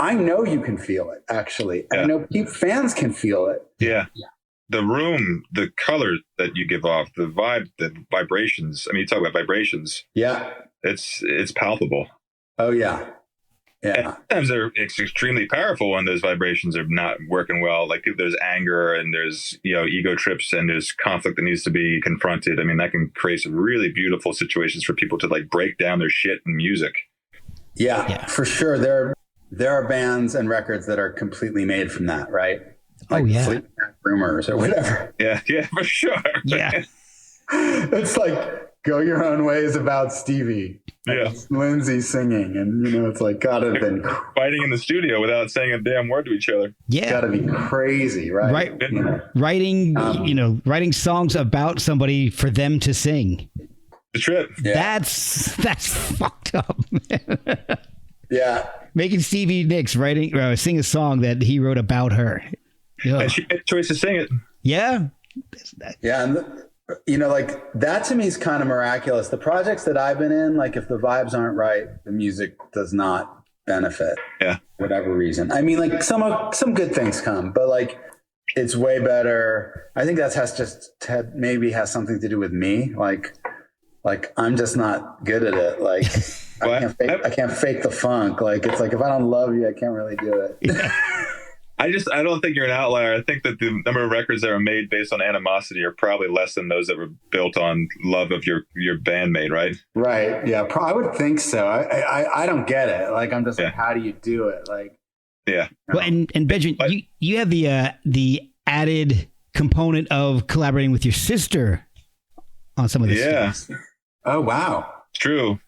I know you can feel it, actually. Yeah. I know fans can feel it. Yeah. The room, the color that you give off, the vibe, the vibrations. I mean, you talk about vibrations. Yeah. It's palpable. Oh, yeah. Yeah. And sometimes it's extremely powerful when those vibrations are not working well. There's anger and there's, ego trips and there's conflict that needs to be confronted. I mean, that can create some really beautiful situations for people to break down their shit in music. Yeah, for sure. There are bands and records that are completely made from that, right? Fleetwood Mac Rumors or whatever. Yeah, for sure. Yeah. It's Go Your Own Way is about Stevie. Yeah. Lindsay singing, and it's gotta have been fighting in the studio without saying a damn word to each other. Yeah, gotta be crazy, right? Writing, writing songs about somebody for them to sing. The trip. Yeah. That's fucked up. Yeah, making Stevie Nicks sing a song that he wrote about her. And she made a choice to sing it. Yeah. Yeah, and that to me is kind of miraculous. The projects that I've been in, if the vibes aren't right, the music does not benefit. Yeah. For whatever reason. I mean, some good things come, but it's way better. I think that maybe has something to do with me. I'm just not good at it. I can't fake the funk. It's if I don't love you, I can't really do it. Yeah. I don't think you're an outlier. I think that the number of records that are made based on animosity are probably less than those that were built on love of your bandmate, right? Right. Yeah. I would think so. I don't get it. Like, I'm just like, how do you do it? Like, yeah. Well, and Benjamin, you have the added component of collaborating with your sister on some of this stuff. Oh, wow. True.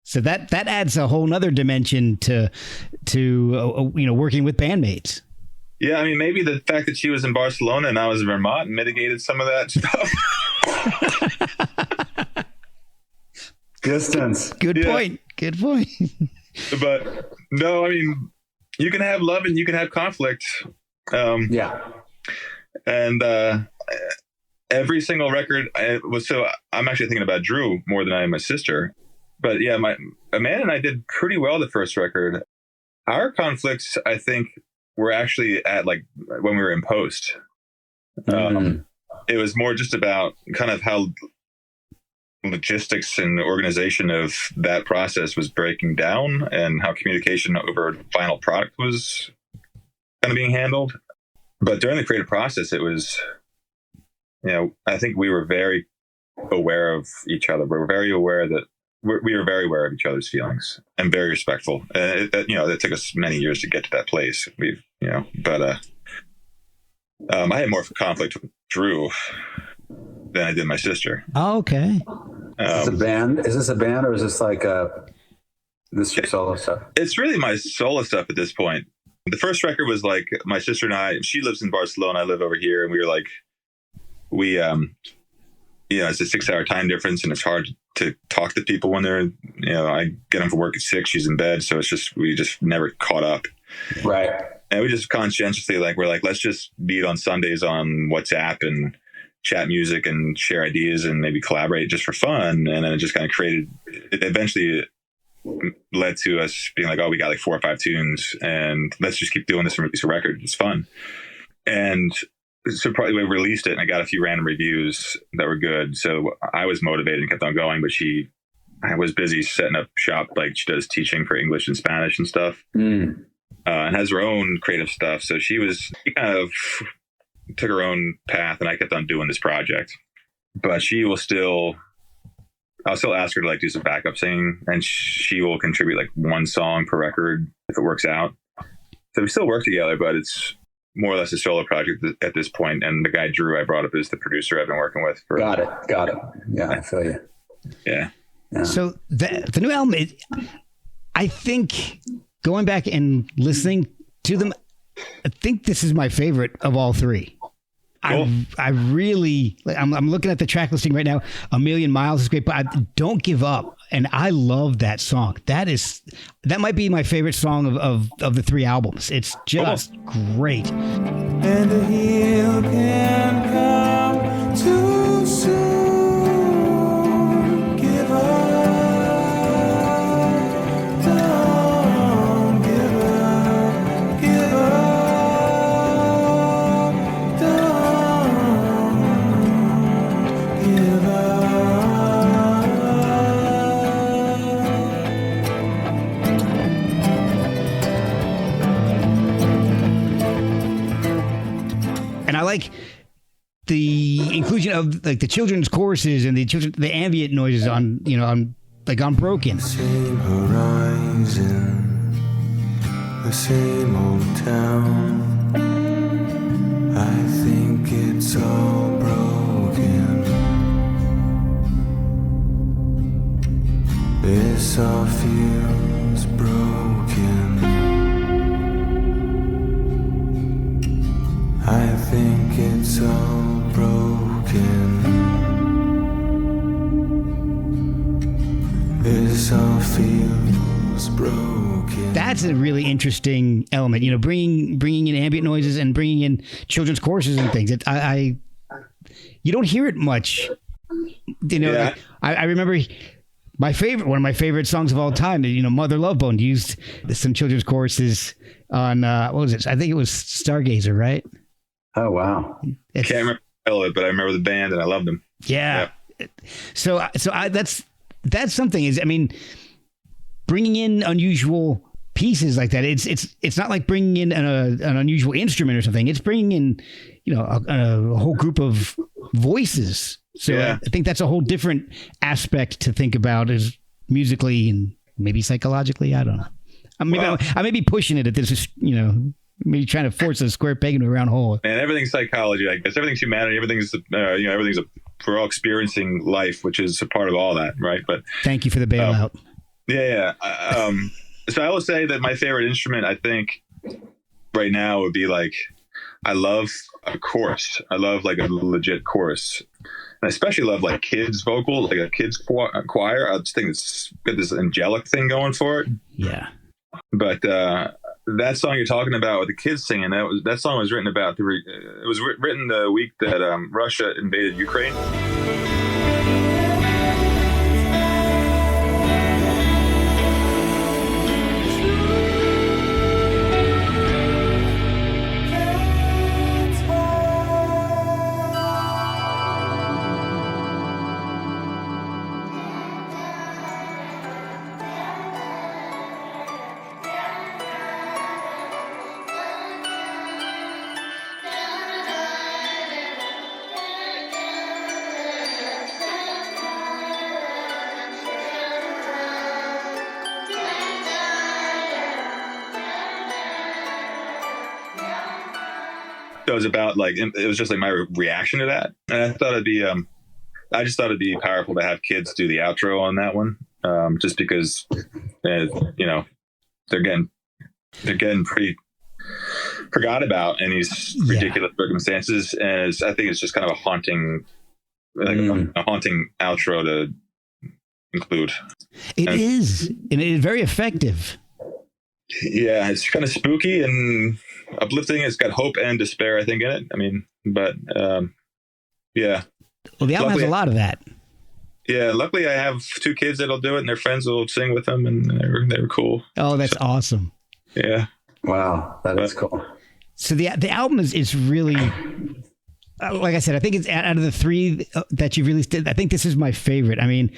So that adds a whole nother dimension to working with bandmates. Yeah, I mean, maybe the fact that she was in Barcelona and I was in Vermont mitigated some of that stuff. Distance. Good point. But no, I mean, you can have love and you can have conflict. Yeah. And every single record I'm actually thinking about Drew more than I am my sister. But yeah, Amanda and I did pretty well the first record. Our conflicts, I think, were actually at like when we were in post. It was more just about kind of how logistics and organization of that process was breaking down and how communication over final product was kind of being handled. But during the creative process, it was, I think we were very aware of each other. We were very aware that we were very aware of each other's feelings and very respectful. And it took us many years to get to that place. But I had more conflict with Drew than I did my sister. Oh, okay. Is this a band? Is this a band, or is this like this your solo stuff? It's really my solo stuff at this point. The first record was like my sister and I. She lives in Barcelona. I live over here, and we were like, it's a 6-hour time difference, and it's hard to talk to people when they're, I get them from work at 6. She's in bed, so we just never caught up. Right. And we just conscientiously we're like, let's just meet on Sundays on WhatsApp and chat music and share ideas and maybe collaborate just for fun. And then it just kind of eventually led to us being like, oh, we got like 4 or 5 tunes and let's just keep doing this and release a record. It's fun. And so probably we released it and I got a few random reviews that were good. So I was motivated and kept on going, but I was busy setting up shop. Like she does teaching for English and Spanish and stuff. And has her own creative stuff. So she kind of took her own path and I kept on doing this project, but I'll still ask her to like do some backup singing and she will contribute like 1 song per record if it works out. So we still work together, but it's more or less a solo project at this point. And the guy Drew I brought up is the producer I've been working with. Got it. Yeah, I feel you. Yeah. So the new album, I think going back and listening to them, I think this is my favorite of all 3. Cool. I really, I'm looking at the track listing right now. A Million Miles is great, but Don't Give Up. And I love that song. That might be my favorite song of the 3 albums. It's just great. And the heal can come too soon. Give up. Don't give up. Give up. Don't give up. And I like the inclusion of like the children's choruses and the ambient noises on Broken. Same horizon, the same old town. I think it's all broken. This all feels broken. I think it's all broken. This all feels broken. That's a really interesting element, bringing in ambient noises and bringing in children's choruses and things. You don't hear it much. Yeah. I remember one of my favorite songs of all time, Mother Love Bone used some children's choruses on, what was it? I think it was Stargazer, right? Oh, wow. I can't remember it, but I remember the band and I loved them. Yeah. So that's something bringing in unusual pieces like that, it's not like bringing in an unusual instrument or something. It's bringing in, you know, a whole group of voices. So Yeah. I think that's a whole different aspect to think about, is musically and maybe psychologically. I don't know. I may be pushing it at this, is, you know, maybe trying to force a square peg into a round hole. And everything's psychology, I guess. Everything's humanity. Everything's, we're all experiencing life, which is a part of all that, right? But Thank you for the bailout. So I will say that my favorite instrument, I think, right now would be like, I love a chorus. I love like a legit chorus. And I especially love like kids vocal, like a kids choir. I just think it's got this angelic thing going for it. Yeah. But that song you're talking about with the kids singing, that song was written about it was written the week that Russia invaded Ukraine. So it was about like, it was just like my reaction to that. And I thought I just thought it'd be powerful to have kids do the outro on that one. Just because, you know, they're getting pretty forgot about in these ridiculous circumstances. And I think it's just kind of a haunting, a haunting outro to include. It is, and it is very effective. Yeah, it's kind of spooky and uplifting. It's got hope and despair, I think, in it. I mean, but yeah. Well, the album has a lot of that. Yeah, luckily I have 2 kids that'll do it, and their friends will sing with them, and they were cool. Oh, that's awesome. Yeah. Wow, that is cool. So the album is really, like I said, I think it's out of the 3 that you released. I think this is my favorite. I mean,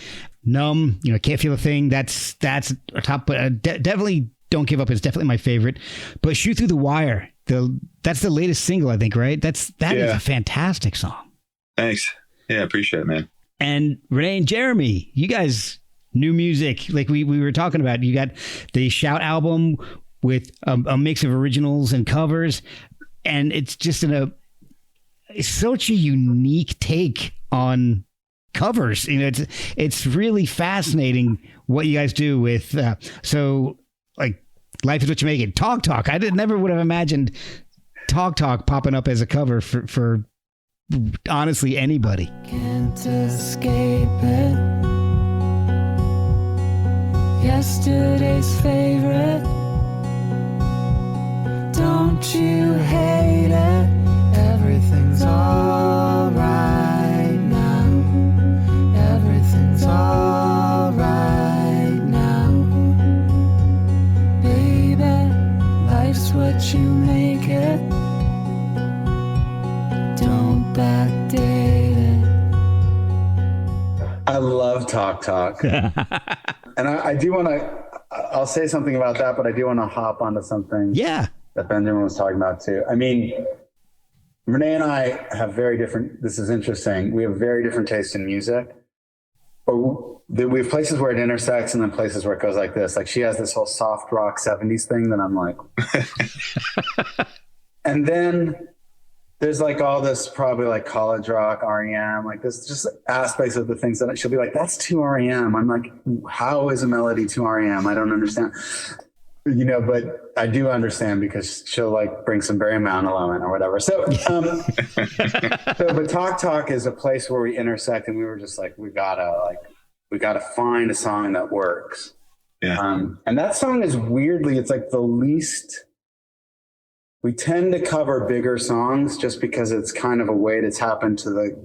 Numb, you know, Can't Feel a Thing. That's a top, but definitely Don't Give Up is definitely my favorite. But Shoot Through the Wire, that's the latest single, I think, right? That is a fantastic song. Thanks. Yeah, appreciate it, man. And Renee and Jeremy, you guys, new music, like we were talking about. You got the Shout album with a mix of originals and covers, and it's just it's such a unique take on covers. You know, it's really fascinating what you guys do with so like Life Is What You Make It. Talk Talk. I never would have imagined Talk Talk popping up as a cover for honestly anybody. Can't escape it. Yesterday's favorite. Don't you hate it? Everything's all right now. Everything's all right now. Baby, life's what you make it. Don't backdate it. I love Talk Talk. And I do want to, I'll say something about that, but I do want to hop onto something that Benjamin was talking about too. I mean, Renee and I have very different, this is interesting. We have very different taste in music. But we have places where it intersects and then places where it goes like this. Like she has this whole soft rock 70s thing that I'm like. And then there's like all this probably like college rock, REM, like this just aspects of the things that she'll be like, that's too REM. I'm like, how is a melody too REM? I don't understand. You know, but I do understand because she'll like bring some Barry Manilow in or whatever. So, but Talk Talk is a place where we intersect, and we were just like, we gotta find a song that works. Yeah. And that song is weirdly, it's like the least. We tend to cover bigger songs just because it's kind of a way to tap into the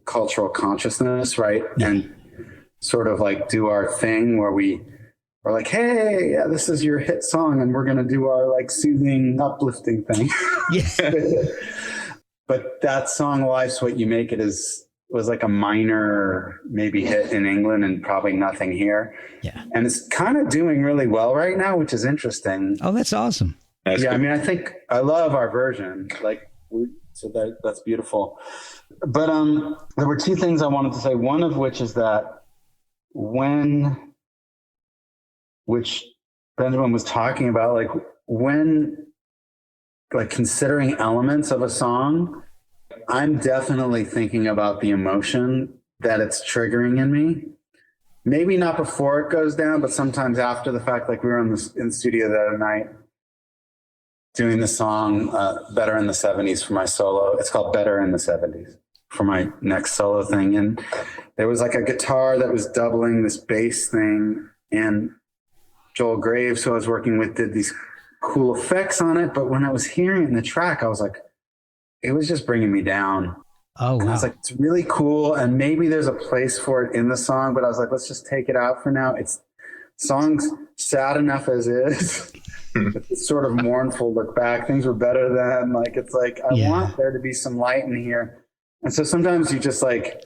cultural consciousness, right? Yeah. And sort of like do our thing where we're like, hey, yeah, this is your hit song, and we're going to do our like soothing, uplifting thing. Yeah. But that song, Life's What You Make It, is was like a minor maybe hit in England and probably nothing here. Yeah. And it's kind of doing really well right now, which is interesting. Oh, that's awesome. That's Yeah, cool. I mean, I think I love our version. That's beautiful. But there were two things I wanted to say. One of which is that which Benjamin was talking about, like considering elements of a song, I'm definitely thinking about the emotion that it's triggering in me. Maybe not before it goes down, but sometimes after the fact. Like we were in the studio the other night doing the song Better in the 70s for my solo. It's called Better in the 70s for my next solo thing. And there was like a guitar that was doubling this bass thing. And Joel Graves, who I was working with, did these cool effects on it. But when I was hearing it in the track, I was like, it was just bringing me down. Oh, And I wow. was like, it's really cool. And maybe there's a place for it in the song, but I was like, let's just take it out for now. Song's sad enough as is. It's sort of mournful look back. Things were better then. Like, it's like, I want there to be some light in here. And so sometimes you just like,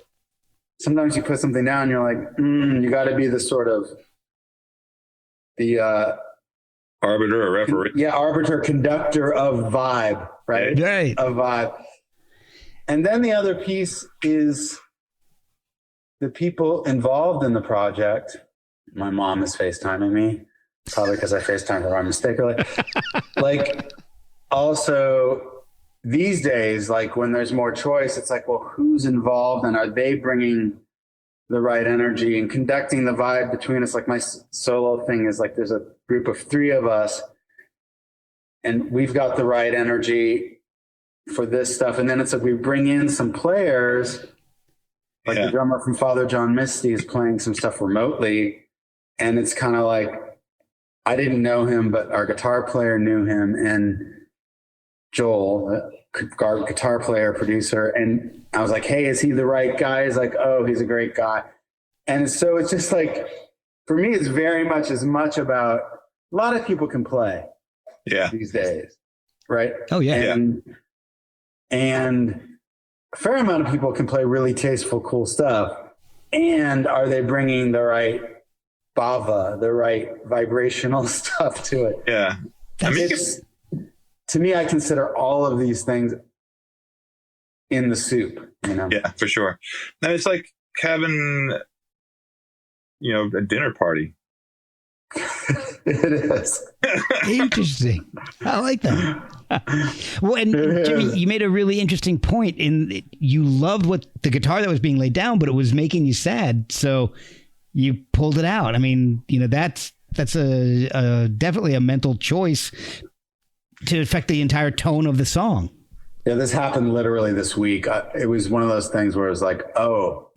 sometimes you put something down and you're like, you got to be the sort of the arbiter or referee. Yeah, arbiter, conductor of vibe, right? Right. Of vibe. And then the other piece is the people involved in the project. My mom is FaceTiming me, probably because I FaceTimed her mistakenly. Like, also these days, like when there's more choice, it's like, well, who's involved and are they bringing the right energy and conducting the vibe between us? Like my solo thing is like, there's a group of 3 of us and we've got the right energy for this stuff. And then it's like, we bring in some players, like the drummer from Father John Misty is playing some stuff remotely. And it's kind of like, I didn't know him, but our guitar player knew him, and Joel, our guitar player, producer. And I was like, hey, is he the right guy? He's like, oh, he's a great guy. And so it's just like, for me, it's very much as much about, a lot of people can play these days, right? Oh, yeah. And a fair amount of people can play really tasteful, cool stuff. And are they bringing the right bava, the right vibrational stuff to it? Yeah. I mean, to me, I consider all of these things in the soup, you know? Yeah, for sure. And it's like having, a dinner party. It is. Interesting. I like that. Well, and Jimmy, you made a really interesting point in you loved what the guitar that was being laid down, but it was making you sad. So you pulled it out. I mean, that's a definitely a mental choice to affect the entire tone of the song. Yeah, this happened literally this week. It was one of those things where it was like, oh,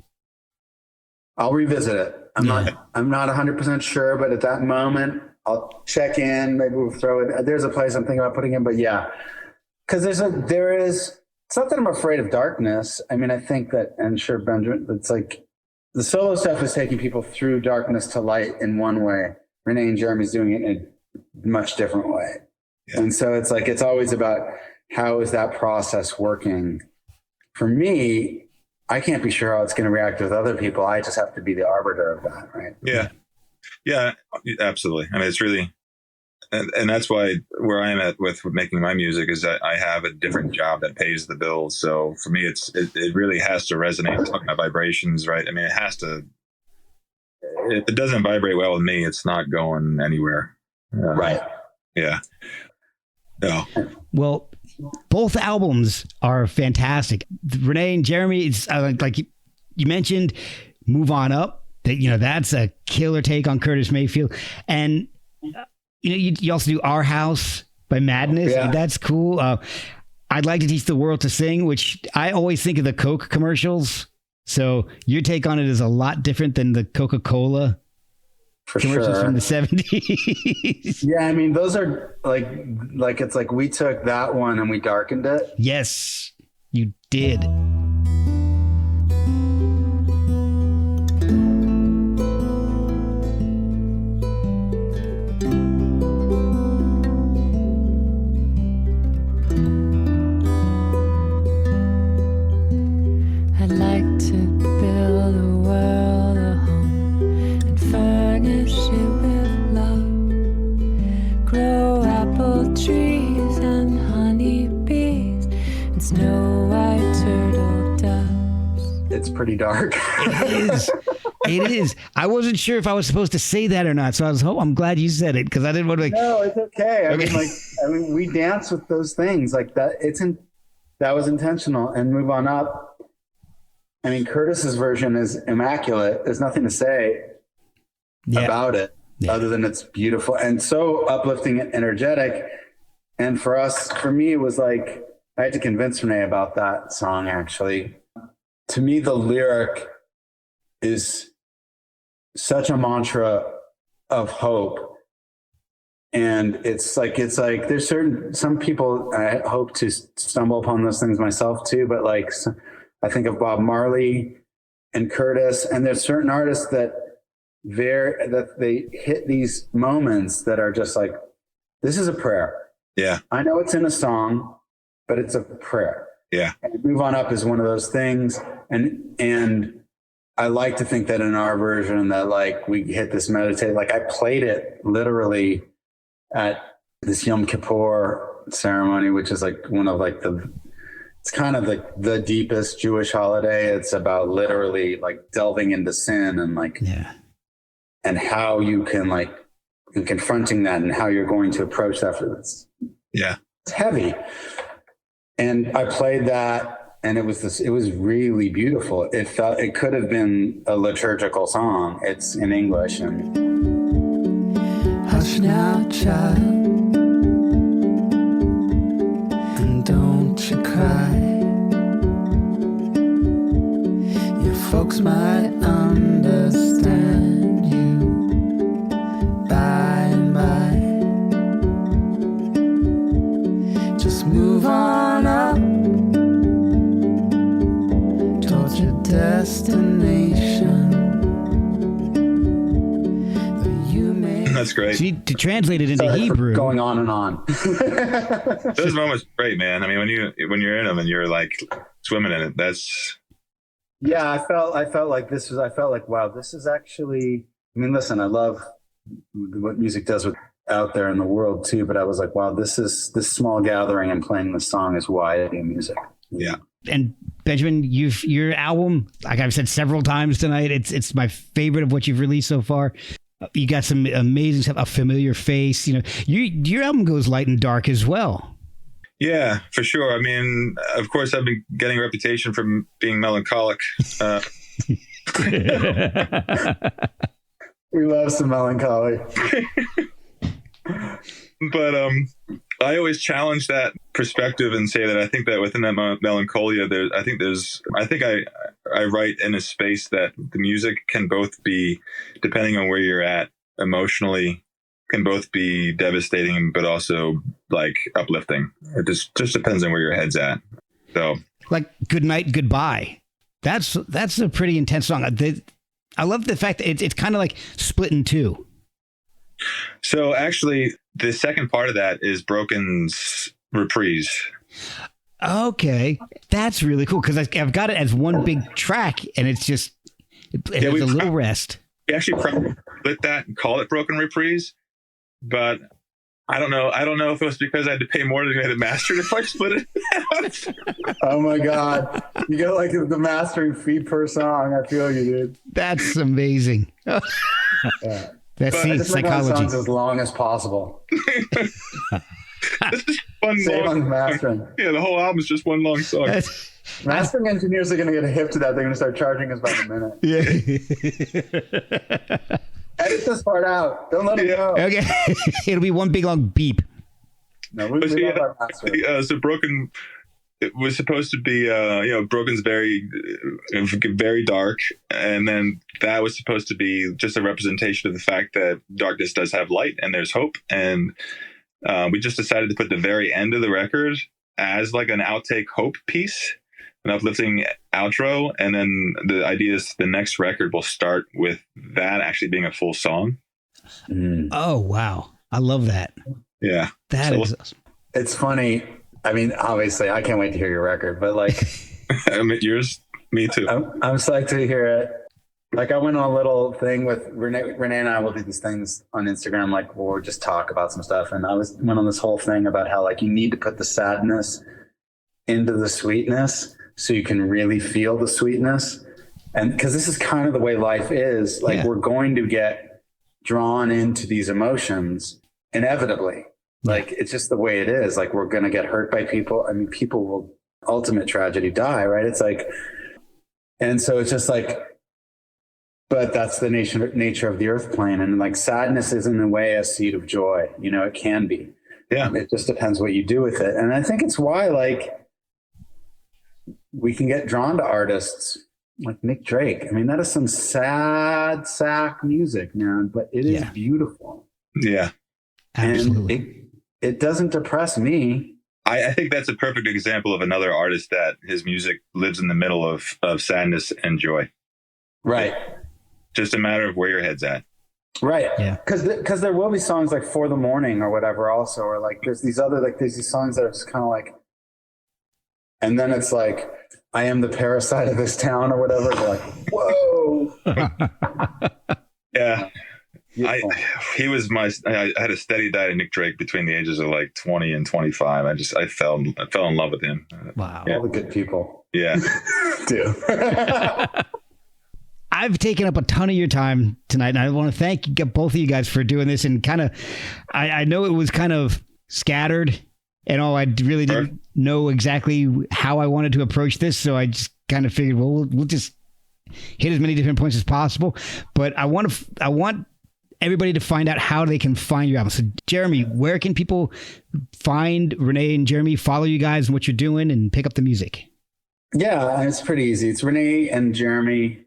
I'll revisit it. I'm not 100% sure, but at that moment, I'll check in. Maybe we'll throw it. There's a place I'm thinking about putting in, but yeah, because it's not that I'm afraid of darkness. I mean, I think that, and sure, Benjamin, it's like the solo stuff is taking people through darkness to light in one way. Renee and Jeremy's doing it in a much different way. Yeah. And so it's like, it's always about how is that process working? For me, I can't be sure how it's going to react with other people. I just have to be the arbiter of that, right? Yeah. Yeah, absolutely. I mean, it's really, and that's why where I'm at with making my music is that I have a different job that pays the bills. So for me, it really has to resonate. Talking about vibrations, right? I mean, it has to, if it doesn't vibrate well with me, it's not going anywhere. Right. Yeah. No. Well, both albums are fantastic. Renee and Jeremy, it's like you mentioned, Move On Up. That's a killer take on Curtis Mayfield. And, you also do Our House by Madness. Yeah. That's cool. I'd Like to Teach the World to Sing, which I always think of the Coke commercials. So your take on it is a lot different than the Coca-Cola commercials from the 70s. Yeah, I mean, those are like it's like we took that one and we darkened it. Yes, you did. I'd like to snow white turtle doves. It's pretty dark. It is. It is. I wasn't sure if I was supposed to say that or not, so I'm glad you said it because I didn't want to. No, it's okay. Okay. I mean, we dance with those things like that. That was intentional. And Move On Up. I mean, Curtis's version is immaculate. There's nothing to say about it other than it's beautiful and so uplifting and energetic. And for me, it was like I had to convince Renee about that song. Actually, to me, the lyric is such a mantra of hope. And it's like there's some people, I hope to stumble upon those things myself too, but like I think of Bob Marley and Curtis, and there's certain artists that they hit these moments that are just like, this is a prayer. Yeah. I know it's in a song, but it's a prayer. Yeah. And Move On Up is one of those things. And I like to think that in our version that like we hit this meditate, like I played it literally at this Yom Kippur ceremony, which is like one of like it's kind of like the deepest Jewish holiday. It's about literally like delving into sin and like, and how you can like, and confronting that and how you're going to approach that for this. Yeah. It's heavy. And I played that and it was really beautiful. It could have been a liturgical song. It's in English and Hush now, child, and don't you cry. Your folks might understand you by and by. Just move on up towards your destination. That's great. See, to translate it into Hebrew, going on and on. Those moments are great, man. I mean, when you're in them and you're like swimming in it, that's. Yeah, I felt like wow, this is actually. I mean, listen, I love what music does out there in the world too, but I was like, wow, this small gathering and playing this song is why I do music. Yeah. And Benjamin, your album, like I've said several times tonight, it's my favorite of what you've released so far. You got some amazing stuff, A Familiar Face. You know, your album goes light and dark as well. Yeah, for sure. I mean, of course, I've been getting a reputation for being melancholic. We love some melancholy. But I always challenge that perspective and say that I think that within that melancholia, I write in a space that the music can both be, depending on where you're at emotionally, can both be devastating, but also like uplifting. It just depends on where your head's at. So, like Good Night, Goodbye. That's a pretty intense song. I love the fact that it's kind of like split in two. So actually, the second part of that is Broken's reprise. Okay, that's really cool because I've got it as one big track, and it's just it has a little rest. We actually split that and call it Broken Reprise, but I don't know. I don't know if it was because I had to pay more to get it mastered if I split it. Oh my God, you get like the mastering fee per song. I feel you, dude. That's amazing. Yeah. That's psychology. Songs as long as possible. This is one Save long on the mastering. Yeah, the whole album is just one long song. Mastering engineers are going to get hip to that. They're going to start charging us by the minute. Yeah. Edit this part out. Don't let it go. Okay. It'll be one big long beep. No, we love our mastering. So Broken, it was supposed to be, Broken's very, very dark. And then that was supposed to be just a representation of the fact that darkness does have light and there's hope. And we just decided to put the very end of the record as like an outtake hope piece, an uplifting outro. And then the idea is the next record will start with that actually being a full song. Oh, wow. I love that. Yeah. That is awesome. It's funny. I mean, obviously, I can't wait to hear your record, but like, yours, me too. I'm psyched to hear it. Like, I went on a little thing with Renee and I will do these things on Instagram, like, where we'll just talk about some stuff. And went on this whole thing about how, like, you need to put the sadness into the sweetness so you can really feel the sweetness. And because this is kind of the way life is, like we're going to get drawn into these emotions inevitably. Like it's just the way it is. Like we're going to get hurt by people. I mean, people will ultimate tragedy die, right? It's like, and so it's just like, but that's the nature of the earth plane. And like sadness is in a way a seed of joy. You know, it can be. Yeah. It just depends what you do with it. And I think it's why like we can get drawn to artists like Nick Drake. I mean, that is some sad sack music, man, but it is beautiful. Yeah. Absolutely. And it doesn't depress me. I think that's a perfect example of another artist that his music lives in the middle of sadness and joy. Right. Just a matter of where your head's at. Right. Yeah. Because there will be songs like For the Morning or whatever also, or like there's these songs that are just kind of like, and then it's like, I am the parasite of this town or whatever. They're like, whoa. Yeah. I had a steady diet of Nick Drake between the ages of like 20 and 25. I fell in love with him. Wow. All the good people. Yeah. Do. I've taken up a ton of your time tonight, and I want to thank both of you guys for doing this. And kind of, I know it was kind of scattered and all. I really didn't know exactly how I wanted to approach this, so I just kind of figured, well, we'll just hit as many different points as possible. But I want everybody to find out how they can find your album. So, Jeremy, where can people find Renee and Jeremy, follow you guys and what you're doing, and pick up the music? Yeah, it's pretty easy. It's Renee and Jeremy.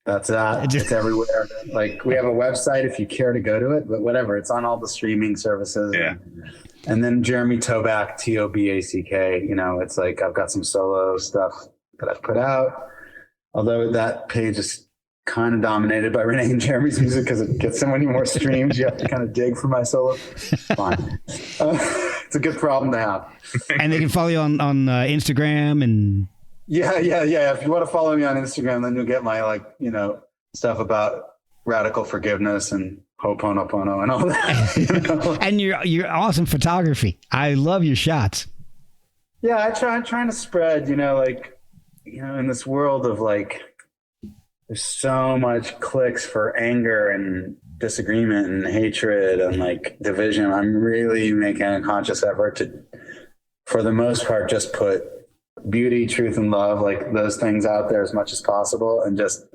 That's that. It's everywhere. Like we have a website if you care to go to it, but whatever. It's on all the streaming services. Yeah. And then Jeremy Toback, Toback. You know, it's like I've got some solo stuff that I've put out. Although that page is kind of dominated by Renee and Jeremy's music because it gets so many more streams. You have to kind of dig for my solo. Fine. It's a good problem to have. And they can follow you on Instagram and. Yeah. If you want to follow me on Instagram, then you'll get my stuff about radical forgiveness and Ho'oponopono and all that. You know? And your awesome photography. I love your shots. Yeah, I'm trying to spread, in this world of there's so much clicks for anger and disagreement and hatred and division. I'm really making a conscious effort to, for the most part, just put beauty, truth, and love, those things out there as much as possible, and just a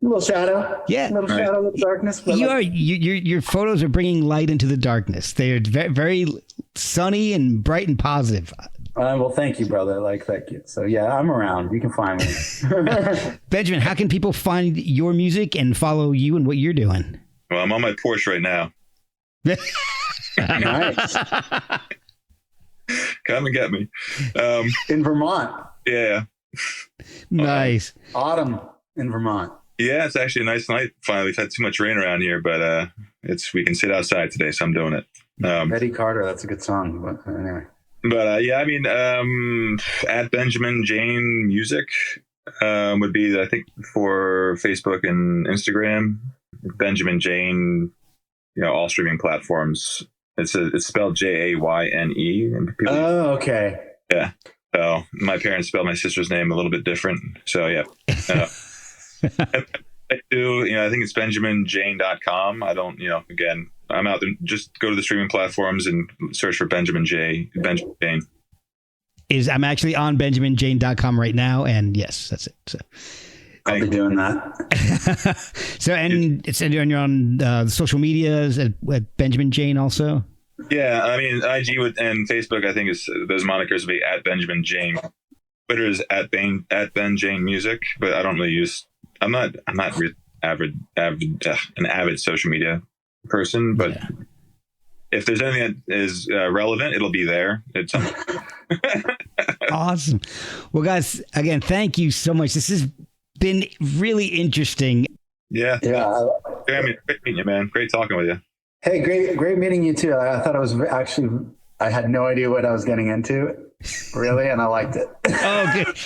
little shadow, shadow of darkness. But your photos are bringing light into the darkness. They are very, very sunny and bright and positive. Well, thank you, brother. Thank you. So yeah, I'm around. You can find me. Benjamin, how can people find your music and follow you and what you're doing? Well, I'm on my Porsche right now. Nice. Come and get me. In Vermont. Yeah. Nice. Autumn in Vermont. Yeah, it's actually a nice night. Finally, we've had too much rain around here, but we can sit outside today, so I'm doing it. Betty Carter, that's a good song. But anyway. But at Benjamin Jayne Music would be, I think, for Facebook and Instagram. Benjamin Jayne, all streaming platforms. It's spelled Jayne. Oh, okay. Yeah. So my parents spelled my sister's name a little bit different. So yeah. I do. I think it's BenjaminJayne.com. I don't. Again, I'm out there. Just go to the streaming platforms and search for Benjamin Jayne. I'm actually on BenjaminJayne.com right now, and yes, that's it. So. I'll be doing that. So, and you're on social medias at Benjamin Jayne also? Yeah, I mean, IG and Facebook, I think those monikers will be at Benjamin Jayne. Twitter is at Ben Jayne Music, but I don't really use. I'm not really an avid social media person, but if there's anything that is relevant, it'll be there. It's awesome. Well, guys, again, thank you so much. This has been really interesting. Yeah. Jeremy, great meeting you, man. Great talking with you. Hey, great meeting you too. I thought it was I had no idea what I was getting into, really, and I liked it. Oh, good.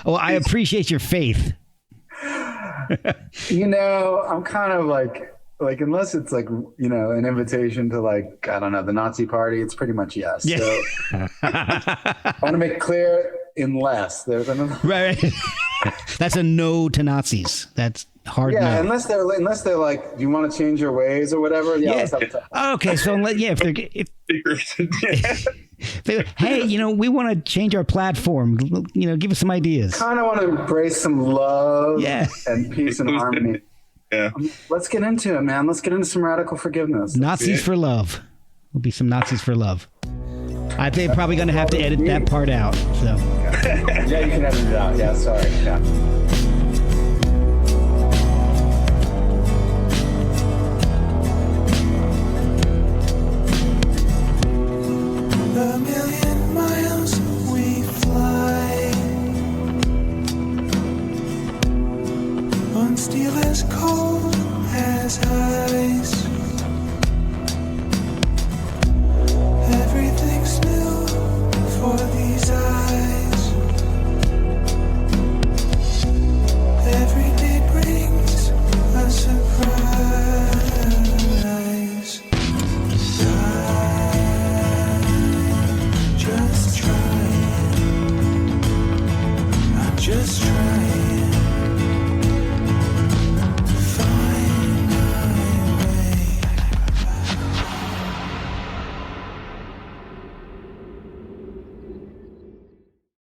I appreciate your faith. I'm kind of like, unless it's like, an invitation to like, I don't know, the Nazi party, it's pretty much yes. Yeah. So I want to make clear unless there's another. Right. That's a no to Nazis. That's hard. Yeah. No. Unless they're like, do you want to change your ways or whatever? Yeah. Let's have to- Okay. So hey, we want to change our platform. Give us some ideas. Kind of want to embrace some love and peace and harmony. Yeah. Let's get into it, man. Let's get into some radical forgiveness. Nazis for love. Will be some Nazis for love. I think probably going to have to edit that part out. So. Yeah, you can edit it out. Yeah, sorry. Yeah.